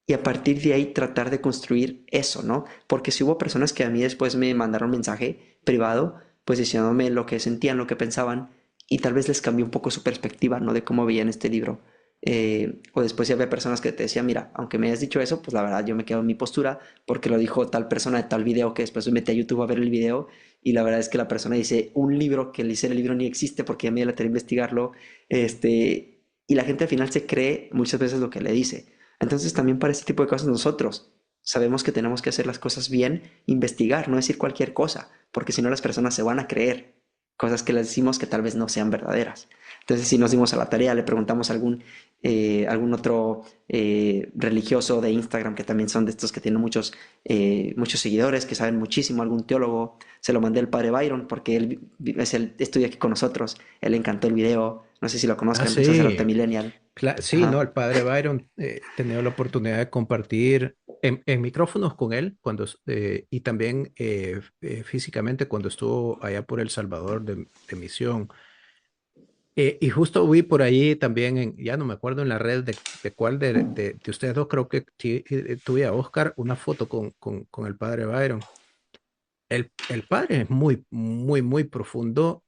[SPEAKER 4] y a partir de ahí tratar de construir eso, ¿no? Porque si hubo personas que a mí después me mandaron mensaje privado, pues diciéndome lo que sentían, lo que pensaban, y tal vez les cambió un poco su perspectiva, ¿no? De cómo veían este libro. O después ya había personas que te decían, mira, aunque me hayas dicho eso, pues la verdad yo me quedo en mi postura porque lo dijo tal persona de tal video, que después me metí a YouTube a ver el video y la verdad es que la persona dice un libro que le hice el libro ni existe porque a mí la tenía que investigarlo, y la gente al final se cree muchas veces lo que le dice. Entonces también para este tipo de cosas nosotros sabemos que tenemos que hacer las cosas bien, investigar, no decir cualquier cosa, porque si no las personas se van a creer cosas que les decimos que tal vez no sean verdaderas. Entonces si nos dimos a la tarea, le preguntamos a algún otro religioso de Instagram, que también son de estos que tienen muchos seguidores, que saben muchísimo, algún teólogo, se lo mandé al padre Byron, porque él estudia aquí con nosotros, él le encantó el video, no sé si lo
[SPEAKER 3] Ah,
[SPEAKER 4] conozcan, un sacerdote
[SPEAKER 3] sí.
[SPEAKER 4] millennial.
[SPEAKER 3] Sí, no,
[SPEAKER 4] Ajá.
[SPEAKER 3] el padre Byron, he tenido la oportunidad de compartir en micrófonos con él y también físicamente cuando estuvo allá por El Salvador de misión. Y justo vi por ahí también, ya no me acuerdo en la red de cuál de ustedes dos, creo que sí, tuve a Oscar una foto con el padre Byron. El padre es muy, muy, muy profundo,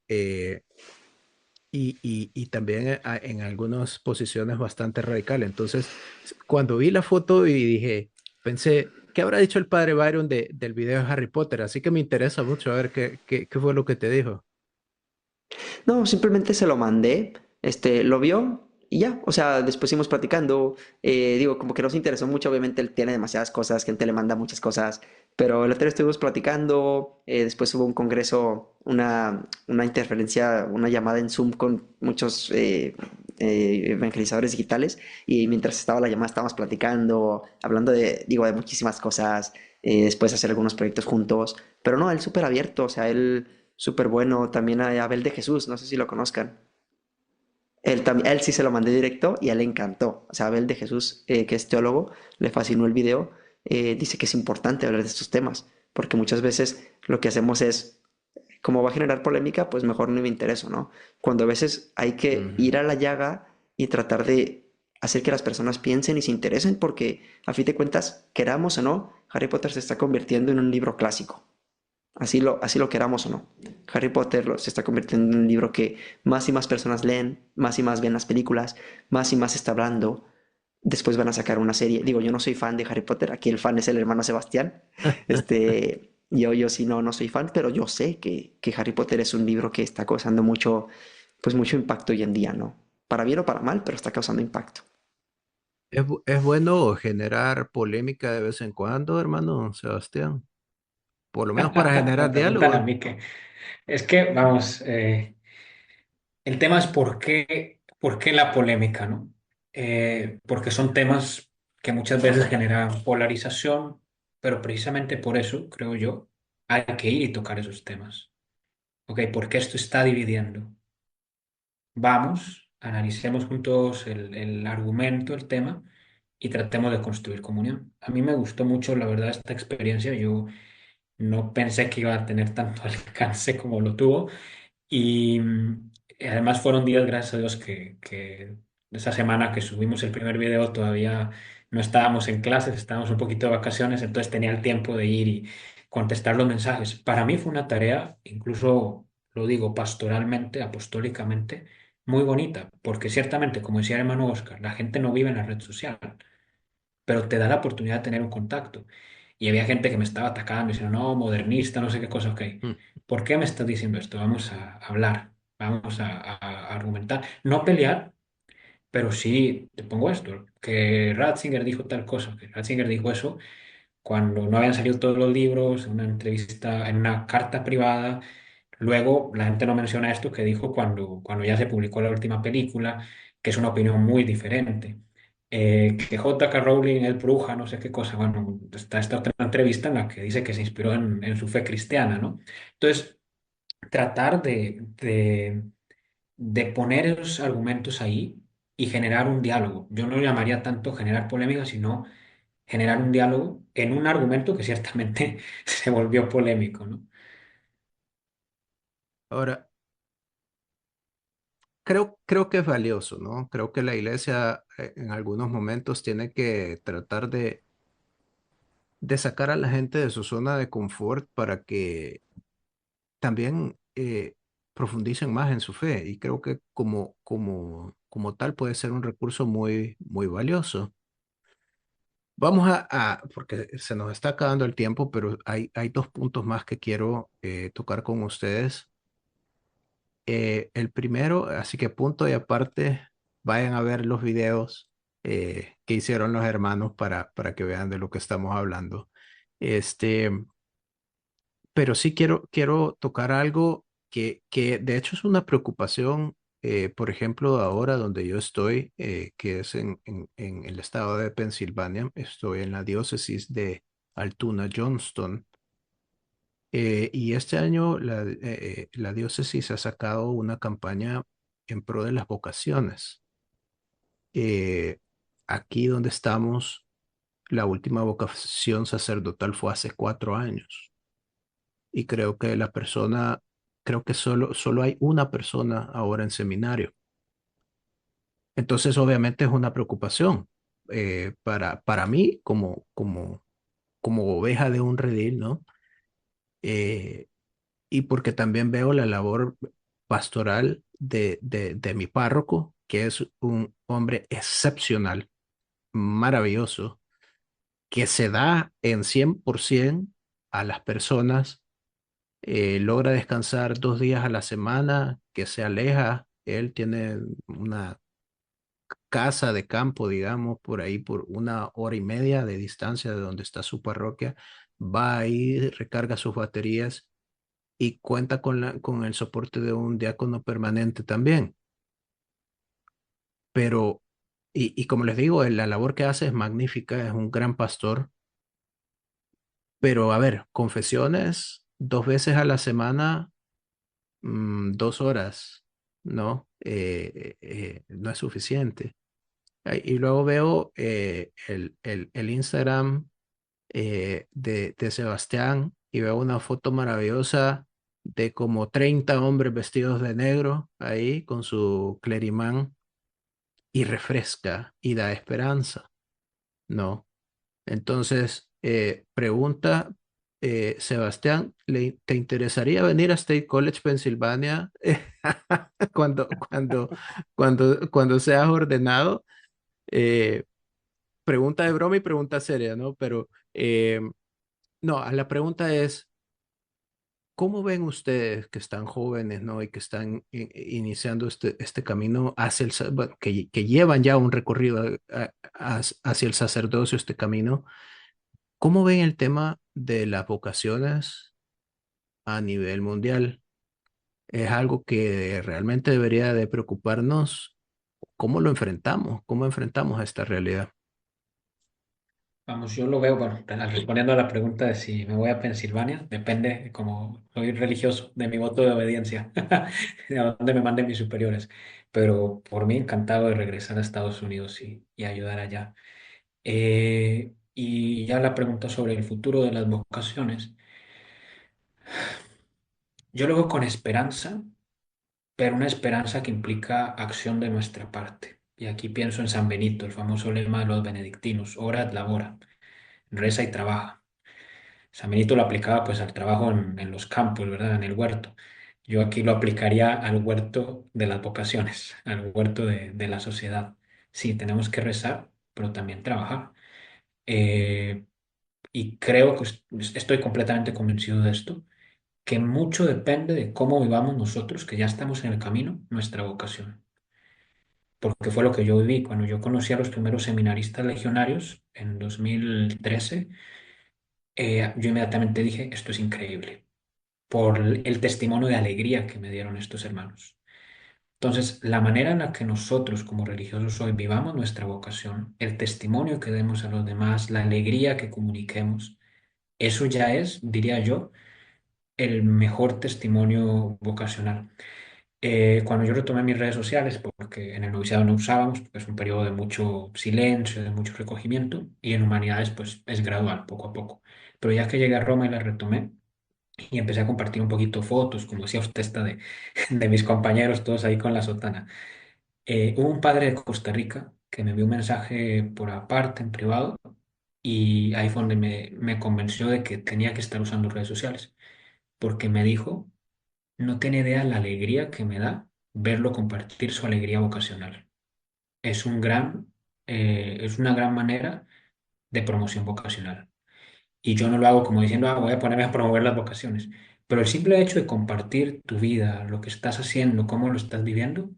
[SPEAKER 3] y también en algunas posiciones bastante radicales. Entonces, cuando vi la foto y dije, pensé, ¿qué habrá dicho el padre Byron del video de Harry Potter? Así que me interesa mucho a ver qué fue lo que te dijo.
[SPEAKER 4] No, simplemente se lo mandé, lo vio y ya, o sea, después seguimos platicando, digo, como que nos interesó mucho, obviamente él tiene demasiadas cosas, gente le manda muchas cosas, pero el otro día estuvimos platicando, después hubo un congreso, una interferencia, una llamada en Zoom con muchos evangelizadores digitales, y mientras estaba la llamada estábamos platicando, hablando de muchísimas cosas, después hacer algunos proyectos juntos, pero no, él súper abierto, o sea, él súper bueno. También a Abel de Jesús, no sé si lo conozcan. Él sí se lo mandé directo y a él le encantó. O sea, Abel de Jesús, que es teólogo, le fascinó el video. Dice que es importante hablar de estos temas, porque muchas veces lo que hacemos es, como va a generar polémica, pues mejor no me intereso, ¿no? Cuando a veces hay que
[SPEAKER 3] Ujú.
[SPEAKER 4] ir a la llaga y tratar de hacer que las personas piensen y se interesen, porque a fin de cuentas, queramos o no, Harry Potter se está convirtiendo en un libro clásico. Así lo queramos o no. Harry Potter se está convirtiendo en un libro que más y más personas leen, más y más ven las películas, más y más se está hablando. Después van a sacar una serie. Digo, yo no soy fan de Harry Potter. Aquí el fan es el hermano Sebastián. Yo sí no soy fan, pero yo sé que Harry Potter es un libro que está causando mucho, pues mucho impacto hoy en día, ¿no? Para bien o para mal, pero está causando impacto.
[SPEAKER 3] Es bueno generar polémica de vez en cuando, hermano Sebastián. Por lo menos para generar
[SPEAKER 5] Pregúntale a
[SPEAKER 3] diálogo.
[SPEAKER 5] mí que es que, vamos, el tema es por qué la polémica, ¿no? Porque son temas que muchas veces generan polarización, pero precisamente por eso, creo yo, hay que ir y tocar esos temas. ¿Ok? Porque esto está dividiendo. Vamos, analicemos juntos el argumento, el tema, y tratemos de construir comunión. A mí me gustó mucho, la verdad, esta experiencia. Yo no pensé que iba a tener tanto alcance como lo tuvo. Y además fueron días, gracias a Dios, que esa semana que subimos el primer video todavía no estábamos en clases, estábamos un poquito de vacaciones, entonces tenía el tiempo de ir y contestar los mensajes. Para mí fue una tarea, incluso lo digo pastoralmente, apostólicamente, muy bonita, porque ciertamente, como decía el hermano Oscar, la gente no vive en la red social, pero te da la oportunidad de tener un contacto. Y había gente que me estaba atacando, diciendo, no, modernista, no sé qué cosa, ok.
[SPEAKER 3] Mm.
[SPEAKER 5] ¿Por qué me estás diciendo esto? Vamos a hablar, vamos a argumentar. No pelear, pero sí, te pongo esto, que Ratzinger dijo tal cosa, que Ratzinger dijo eso cuando no habían salido todos los libros, en una entrevista, en una carta privada. Luego, la gente no menciona esto que dijo cuando ya se publicó la última película, que es una opinión muy diferente. Que J.K. Rowling es bruja, no sé qué cosa. Bueno, está esta otra entrevista en la que dice que se inspiró en su fe cristiana, ¿no? Entonces, tratar de poner esos argumentos ahí y generar un diálogo. Yo no lo llamaría tanto generar polémica, sino generar un diálogo en un argumento que ciertamente se volvió polémico, ¿no?
[SPEAKER 3] Ahora, creo que es valioso, ¿no? Creo que la iglesia en algunos momentos tiene que tratar de sacar a la gente de su zona de confort para que también profundicen más en su fe. Y creo que como tal puede ser un recurso muy valioso. Vamos porque se nos está acabando el tiempo, pero hay dos puntos más que quiero tocar con ustedes. El primero, así que punto y aparte, vayan a ver los videos que hicieron los hermanos para que vean de lo que estamos hablando. Este, pero sí quiero tocar algo que de hecho es una preocupación, por ejemplo, ahora donde yo estoy, que es en el estado de Pensilvania, estoy en la diócesis de Altoona, Johnston. Y este año la diócesis ha sacado una campaña en pro de las vocaciones. Eh, Aquí donde estamos, la última vocación sacerdotal fue hace 4 años. Y creo que solo hay una persona ahora en seminario. Entonces, obviamente es una preocupación para mí como oveja de un redil, ¿no? Eh, y porque también veo la labor pastoral de mi párroco, que es un hombre excepcional, maravilloso, que se da en 100% a las personas, logra descansar 2 días a la semana, que se aleja. Él tiene una casa de campo, digamos, por ahí por 1 hora y media de distancia de donde está su parroquia. Va ahí, recarga sus baterías y cuenta con el soporte de un diácono permanente también. Pero, y como les digo, la labor que hace es magnífica, es un gran pastor. Pero, a ver, confesiones 2 veces a la semana, 2 horas, ¿no? No es suficiente. Y luego veo el Instagram de Sebastián y veo una foto maravillosa de como 30 hombres vestidos de negro ahí con su clerimán y refresca y da esperanza, ¿no? Entonces, pregunta, Sebastián, ¿te interesaría venir a State College, Pensilvania, cuando seas ordenado? pregunta de broma y pregunta seria, ¿no? Pero no, la pregunta es, ¿cómo ven ustedes que están jóvenes, ¿no? Y que están iniciando este camino hacia bueno, que llevan ya un recorrido hacia el sacerdocio, este camino? ¿Cómo ven el tema de las vocaciones a nivel mundial? ¿Es algo que realmente debería de preocuparnos? ¿Cómo lo enfrentamos? ¿Cómo enfrentamos a esta realidad?
[SPEAKER 5] Vamos, yo lo veo, bueno, respondiendo a la pregunta de si me voy a Pensilvania, depende, como soy religioso, de mi voto de obediencia, de a dónde me manden mis superiores. Pero por mí encantado de regresar a Estados Unidos y ayudar allá. Y ya la pregunta sobre el futuro de las vocaciones, yo lo veo con esperanza, pero una esperanza que implica acción de nuestra parte. Y aquí pienso en San Benito, el famoso lema de los benedictinos, ora et labora, reza y trabaja. San Benito lo aplicaba pues al trabajo en los campos, ¿verdad? En el huerto. Yo aquí lo aplicaría al huerto de las vocaciones, al huerto de la sociedad. Sí, tenemos que rezar, pero también trabajar. Eh, y creo que estoy completamente convencido de esto, que mucho depende de cómo vivamos nosotros, que ya estamos en el camino, nuestra vocación. Porque fue lo que yo viví cuando yo conocí a los primeros seminaristas legionarios en 2013. Yo inmediatamente dije, esto es increíble, por el testimonio de alegría que me dieron estos hermanos. Entonces, la manera en la que nosotros como religiosos hoy vivamos nuestra vocación, el testimonio que demos a los demás, la alegría que comuniquemos, eso ya es, diría yo, el mejor testimonio vocacional. Cuando yo retomé mis redes sociales, porque en el noviciado no usábamos, porque es un periodo de mucho silencio, de mucho recogimiento, y en humanidades pues es gradual, poco a poco. Pero ya que llegué a Roma y la retomé, y empecé a compartir un poquito fotos, como decía usted, esta de mis compañeros, todos ahí con la sotana. Hubo un padre de Costa Rica que me envió un mensaje por aparte, en privado, y ahí fue donde me convenció de que tenía que estar usando redes sociales, porque me dijo, no tiene idea la alegría que me da verlo compartir su alegría vocacional. Es un gran, es una gran manera de promoción vocacional. Y yo no lo hago como diciendo, voy a ponerme a promover las vocaciones. Pero el simple hecho de compartir tu vida, lo que estás haciendo, cómo lo estás viviendo,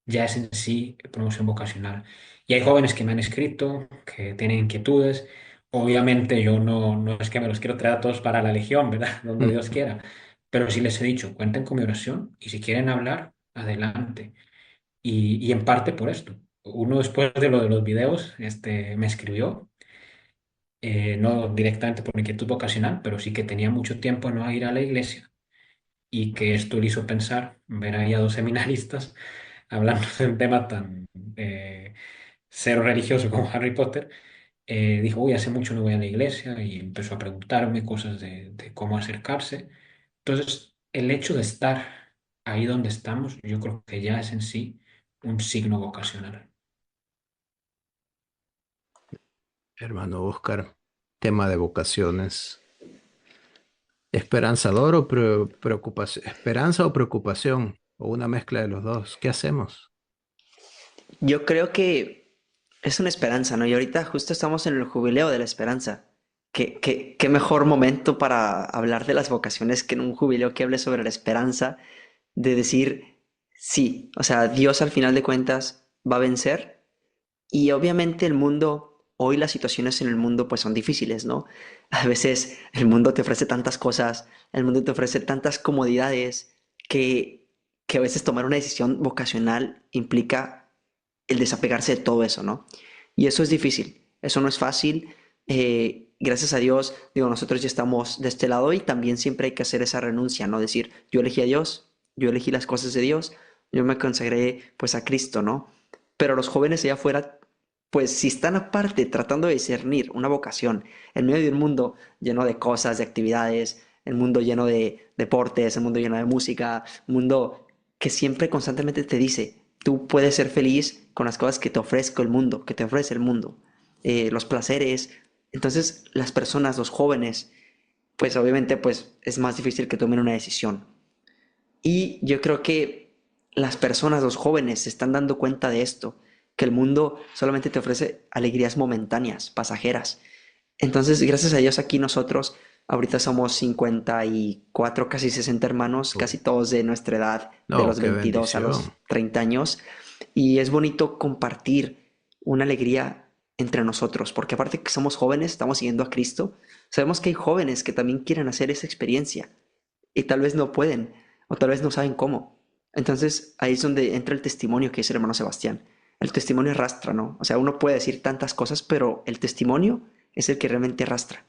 [SPEAKER 5] ya es en sí promoción vocacional. Y hay jóvenes que me han escrito, que tienen inquietudes. Obviamente yo no es que me los quiero traer a todos para la legión, ¿verdad? Donde Dios quiera. Pero sí les he dicho, cuenten con mi oración y si quieren hablar, adelante. Y en parte por esto. Uno después de lo de los videos, me escribió, no directamente por inquietud vocacional, pero sí que tenía mucho tiempo no ir a la iglesia y que esto le hizo pensar, ver ahí a dos seminaristas hablando de un tema tan cero religioso como Harry Potter. Dijo, uy, hace mucho no voy a la iglesia y empezó a preguntarme cosas de cómo acercarse. Entonces, el hecho de estar ahí donde estamos, yo creo que ya es en sí un signo vocacional.
[SPEAKER 3] Hermano Oscar, tema de vocaciones. ¿Esperanzador o preocupación? ¿Esperanza o preocupación? ¿O una mezcla de los dos? ¿Qué hacemos?
[SPEAKER 4] Yo creo que es una esperanza, ¿no? Y ahorita justo estamos en el jubileo de la esperanza. ¿Qué mejor momento para hablar de las vocaciones que en un jubileo que hable sobre la esperanza, de decir, sí, o sea, Dios al final de cuentas va a vencer y obviamente el mundo, hoy las situaciones en el mundo pues son difíciles, ¿no? A veces el mundo te ofrece tantas cosas, el mundo te ofrece tantas comodidades que, que a veces tomar una decisión vocacional implica el desapegarse de todo eso, ¿no? Y eso es difícil, eso no es fácil. Gracias a Dios, digo, nosotros ya estamos de este lado y también siempre hay que hacer esa renuncia, ¿no? Decir, yo elegí a Dios, yo elegí las cosas de Dios, yo me consagré pues a Cristo, ¿no? Pero los jóvenes allá afuera, pues si están aparte tratando de discernir una vocación en medio de un mundo lleno de cosas, de actividades, el mundo lleno de deportes, el mundo lleno de música, un mundo que siempre constantemente te dice, tú puedes ser feliz con las cosas que te ofrezca el mundo, que te ofrece el mundo, los placeres. Entonces las personas, los jóvenes, pues obviamente pues es más difícil que tomen una decisión. Y yo creo que las personas, los jóvenes, se están dando cuenta de esto que el mundo solamente te ofrece alegrías momentáneas, pasajeras. Entonces, gracias a Dios aquí nosotros, ahorita somos 54, casi 60 hermanos,
[SPEAKER 3] Oh,
[SPEAKER 4] casi todos de nuestra edad, de
[SPEAKER 3] no,
[SPEAKER 4] los
[SPEAKER 3] qué
[SPEAKER 4] 22 a los
[SPEAKER 3] bendición.
[SPEAKER 4] 30 años, y es bonito compartir una alegría entre nosotros, porque aparte que somos jóvenes, estamos siguiendo a Cristo, sabemos que hay jóvenes que también quieren hacer esa experiencia y tal vez no pueden o tal vez no saben cómo. Entonces ahí es donde entra el testimonio que es el hermano Sebastián. El testimonio arrastra, ¿no? O sea, uno puede decir tantas cosas, pero el testimonio es el que realmente arrastra.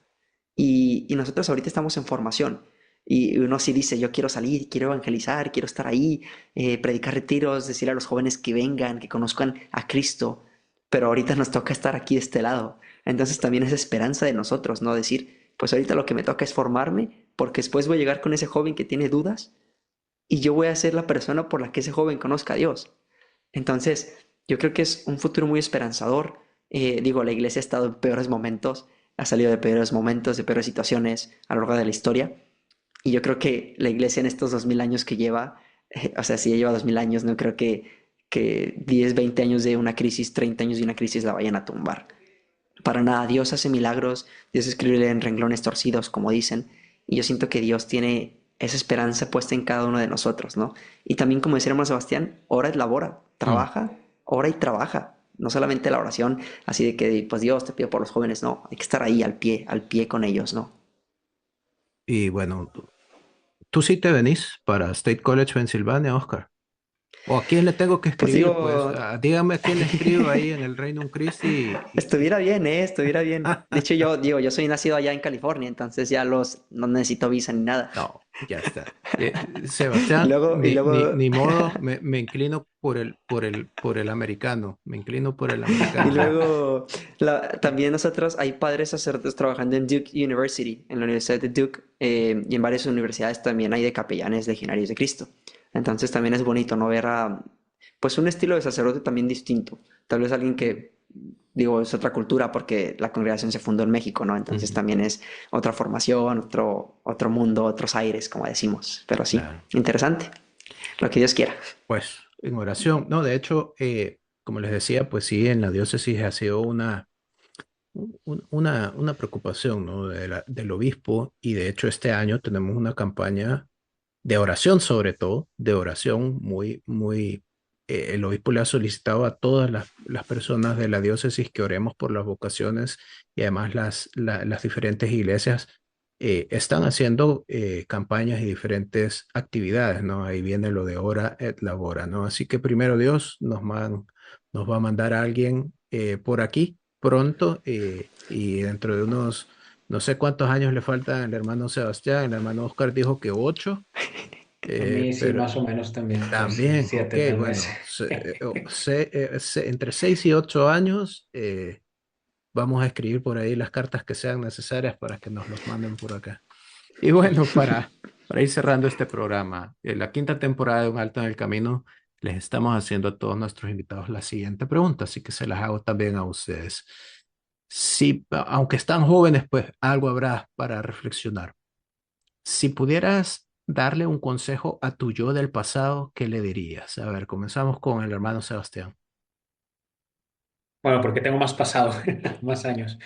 [SPEAKER 4] Y nosotros ahorita estamos en formación. Y uno sí dice, yo quiero salir, quiero evangelizar, quiero estar ahí, predicar retiros, decir a los jóvenes que vengan, que conozcan a Cristo. Pero ahorita nos toca estar aquí de este lado. Entonces también es esperanza de nosotros, ¿no? Decir, pues ahorita lo que me toca es formarme, porque después voy a llegar con ese joven que tiene dudas y yo voy a ser la persona por la que ese joven conozca a Dios. Entonces, yo creo que es un futuro muy esperanzador. Digo, la iglesia ha estado en peores momentos, ha salido de peores momentos, de peores situaciones a lo largo de la historia. Y yo creo que la iglesia en estos 2000 años que lleva, o sea, si ya lleva 2000 años, no creo que 10, 20 años de una crisis, 30 años de una crisis la vayan a tumbar. Para nada, Dios hace milagros, Dios escribe en renglones torcidos, como dicen, y yo siento que Dios tiene esa esperanza puesta en cada uno de nosotros, ¿no? Y también, como decía hermano Sebastián, ora y labora,
[SPEAKER 3] Mm.
[SPEAKER 4] trabaja, ora y trabaja, no solamente la oración, así de que, pues Dios te pido por los jóvenes, no, hay que estar ahí al pie con ellos, ¿no?
[SPEAKER 3] Y bueno, tú sí te venís para State College, Pensilvania, Oscar. ¿O a quién le tengo que
[SPEAKER 4] Pues
[SPEAKER 3] escribir? Pues
[SPEAKER 4] digo,
[SPEAKER 3] dígame a quién le escribo ahí en el Reino Christi
[SPEAKER 4] estuviera bien, estuviera bien. De hecho, yo digo, yo soy nacido allá en California, entonces ya no necesito visa ni nada.
[SPEAKER 3] No, ya está. Sebastián,
[SPEAKER 4] Y luego
[SPEAKER 3] ni modo, me inclino por el americano, me inclino por el
[SPEAKER 4] Y
[SPEAKER 3] americano.
[SPEAKER 4] luego, también nosotros, hay padres sacerdotes trabajando en Duke University, en la Universidad de Duke, y en varias universidades también hay de capellanes legionarios de Cristo. Entonces también es bonito no ver pues un estilo de sacerdote también distinto. Tal vez alguien que, digo, es otra cultura porque la congregación se fundó en México, ¿no? Entonces
[SPEAKER 3] Ujú,
[SPEAKER 4] también es otra formación, otro mundo, otros aires, como decimos. Pero sí,
[SPEAKER 3] claro.
[SPEAKER 4] interesante, lo que Dios quiera.
[SPEAKER 3] Pues en oración, no, de hecho, como les decía, pues sí, en la diócesis ha sido una preocupación, ¿no? Del obispo, y de hecho este año tenemos una campaña de oración, sobre todo, de oración el obispo le ha solicitado a todas las personas de la diócesis que oremos por las vocaciones, y además las diferentes iglesias están haciendo campañas y diferentes actividades, ¿no? Ahí viene lo de ora et labora, ¿no? Así que primero Dios nos va a mandar a alguien por aquí pronto, y dentro de unos, no sé cuántos años le faltan al hermano Sebastián. El hermano Oscar dijo que 8,
[SPEAKER 5] A mí sí,
[SPEAKER 3] pero
[SPEAKER 5] más o menos también, pues sí,
[SPEAKER 3] también, ok,
[SPEAKER 5] 7 tal vez.
[SPEAKER 3] bueno, entre 6 y 8 años vamos a escribir por ahí las cartas que sean necesarias para que nos los manden por acá. Y bueno, para ir cerrando este programa, en la quinta temporada de Un Alto en el Camino, les estamos haciendo a todos nuestros invitados la siguiente pregunta, así que se las hago también a ustedes. Si, aunque están jóvenes, pues algo habrá para reflexionar. Si pudieras darle un consejo a tu yo del pasado, ¿qué le dirías? A ver, comenzamos con el hermano Sebastián.
[SPEAKER 5] Bueno, porque tengo más pasado, más años.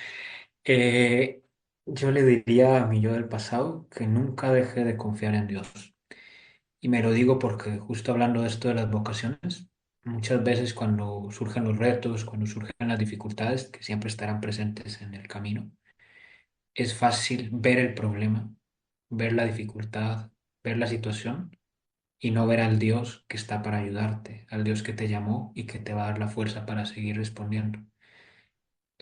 [SPEAKER 5] Eh, yo le diría a mi yo del pasado que nunca deje de confiar en Dios. Y me lo digo porque justo hablando de esto de las vocaciones, muchas veces cuando surgen los retos, cuando surgen las dificultades, que siempre estarán presentes en el camino, es fácil ver el problema, ver la dificultad, ver la situación y no ver al Dios que está para ayudarte, al Dios que te llamó y que te va a dar la fuerza para seguir respondiendo.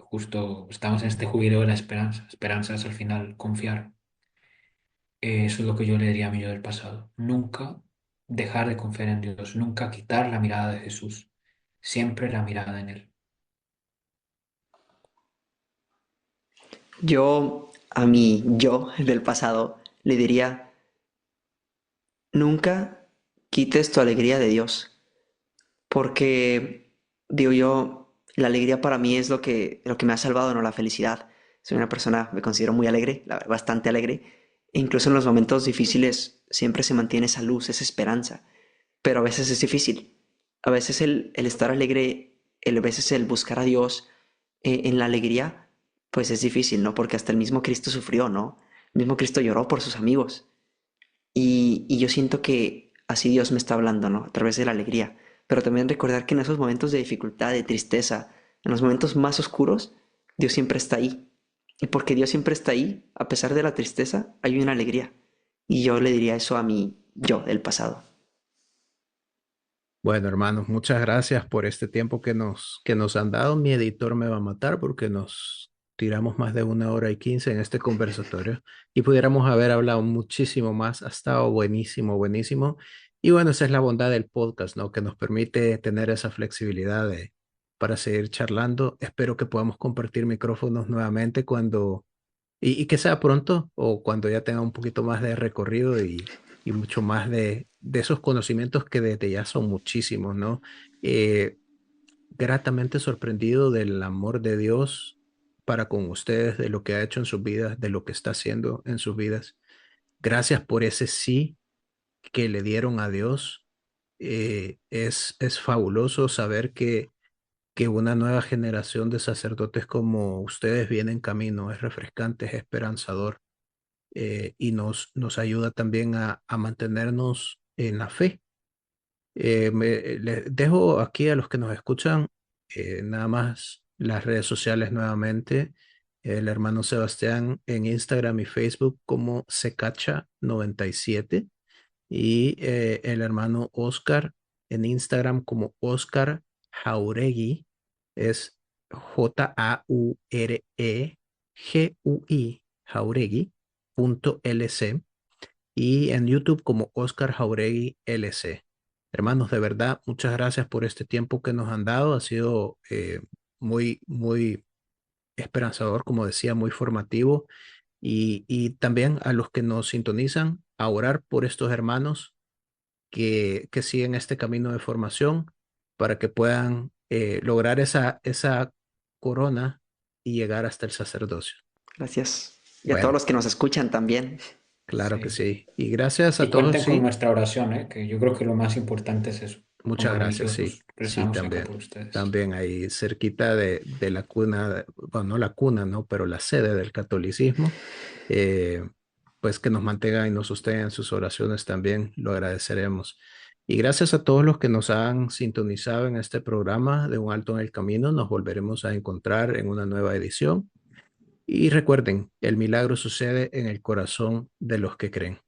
[SPEAKER 5] Justo estamos en este jubileo de la esperanza. Esperanza es al final confiar. Eso es lo que yo le diría a mi yo del pasado. Nunca dejar de confiar en Dios, nunca quitar la mirada de Jesús, siempre la mirada en Él.
[SPEAKER 4] Yo a mi yo del pasado le diría, nunca quites tu alegría de Dios, porque digo yo, la alegría para mí es lo que me ha salvado, no la felicidad. Soy una persona, me considero muy alegre, bastante alegre, e incluso en los momentos difíciles siempre se mantiene esa luz, esa esperanza, pero a veces es difícil. A veces el estar alegre a veces el buscar a Dios en la alegría, pues es difícil, ¿no? Porque hasta el mismo Cristo sufrió, ¿no? El mismo Cristo lloró por sus amigos. Y yo siento que así Dios me está hablando, ¿no? A través de la alegría. Pero también recordar que en esos momentos de dificultad, de tristeza, en los momentos más oscuros, Dios siempre está ahí. Y porque Dios siempre está ahí, a pesar de la tristeza, hay una alegría. Y yo le diría eso a mi yo del pasado.
[SPEAKER 3] Bueno, hermanos, muchas gracias por este tiempo que nos han dado. Mi editor me va a matar porque nos tiramos más de 1 hora y 15 en este conversatorio y pudiéramos haber hablado muchísimo más. Ha estado buenísimo, buenísimo. Y bueno, esa es la bondad del podcast, ¿no? Que nos permite tener esa flexibilidad para seguir charlando. Espero que podamos compartir micrófonos nuevamente y que sea pronto o cuando ya tenga un poquito más de recorrido y mucho más de esos conocimientos que desde ya son muchísimos, ¿no? Eh, Gratamente sorprendido del amor de Dios para con ustedes, de lo que ha hecho en sus vidas, de lo que está haciendo en sus vidas. Gracias por ese sí que le dieron a Dios. Es fabuloso saber que una nueva generación de sacerdotes como ustedes viene en camino. Es refrescante, es esperanzador y nos ayuda también a mantenernos en la fe. Les dejo aquí a los que nos escuchan nada más las redes sociales nuevamente. El hermano Sebastián en Instagram y Facebook como Secacha97 y el hermano Oscar en Instagram como Oscar Jauregui, es Jauregui, Jauregui.lc y en YouTube como Oscar Jauregui LC. Hermanos, de verdad, muchas gracias por este tiempo que nos han dado. Ha sido muy, muy esperanzador, como decía, muy formativo. Y también a los que nos sintonizan, a orar por estos hermanos que siguen este camino de formación para que puedan lograr esa corona y llegar hasta el sacerdocio.
[SPEAKER 4] Gracias. Y a todos
[SPEAKER 3] Bueno,
[SPEAKER 4] los que nos escuchan también.
[SPEAKER 3] claro que
[SPEAKER 5] Sí.
[SPEAKER 3] sí. Y gracias a
[SPEAKER 5] Y
[SPEAKER 3] todos,
[SPEAKER 5] cuenten con
[SPEAKER 3] sí.
[SPEAKER 5] nuestra oración, ¿eh? Que yo creo que lo más importante es eso.
[SPEAKER 3] Muchas
[SPEAKER 5] Como
[SPEAKER 3] gracias, sí,
[SPEAKER 5] religiosos
[SPEAKER 3] sí,
[SPEAKER 5] rezamos acá
[SPEAKER 3] también.
[SPEAKER 5] por ustedes.
[SPEAKER 3] También ahí cerquita de la cuna, bueno, no la cuna, ¿no? Pero la sede del catolicismo, eh, pues que nos mantengan y nos sostengan en sus oraciones también, lo agradeceremos. Y gracias a todos los que nos han sintonizado en este programa de Un Alto en el Camino, nos volveremos a encontrar en una nueva edición. Y recuerden, el milagro sucede en el corazón de los que creen.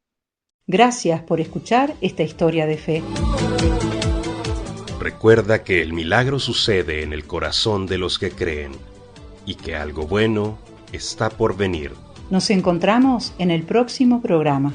[SPEAKER 2] Gracias por escuchar esta historia de fe.
[SPEAKER 1] Recuerda que el milagro sucede en el corazón de los que creen y que algo bueno está por venir.
[SPEAKER 2] Nos encontramos en el próximo programa.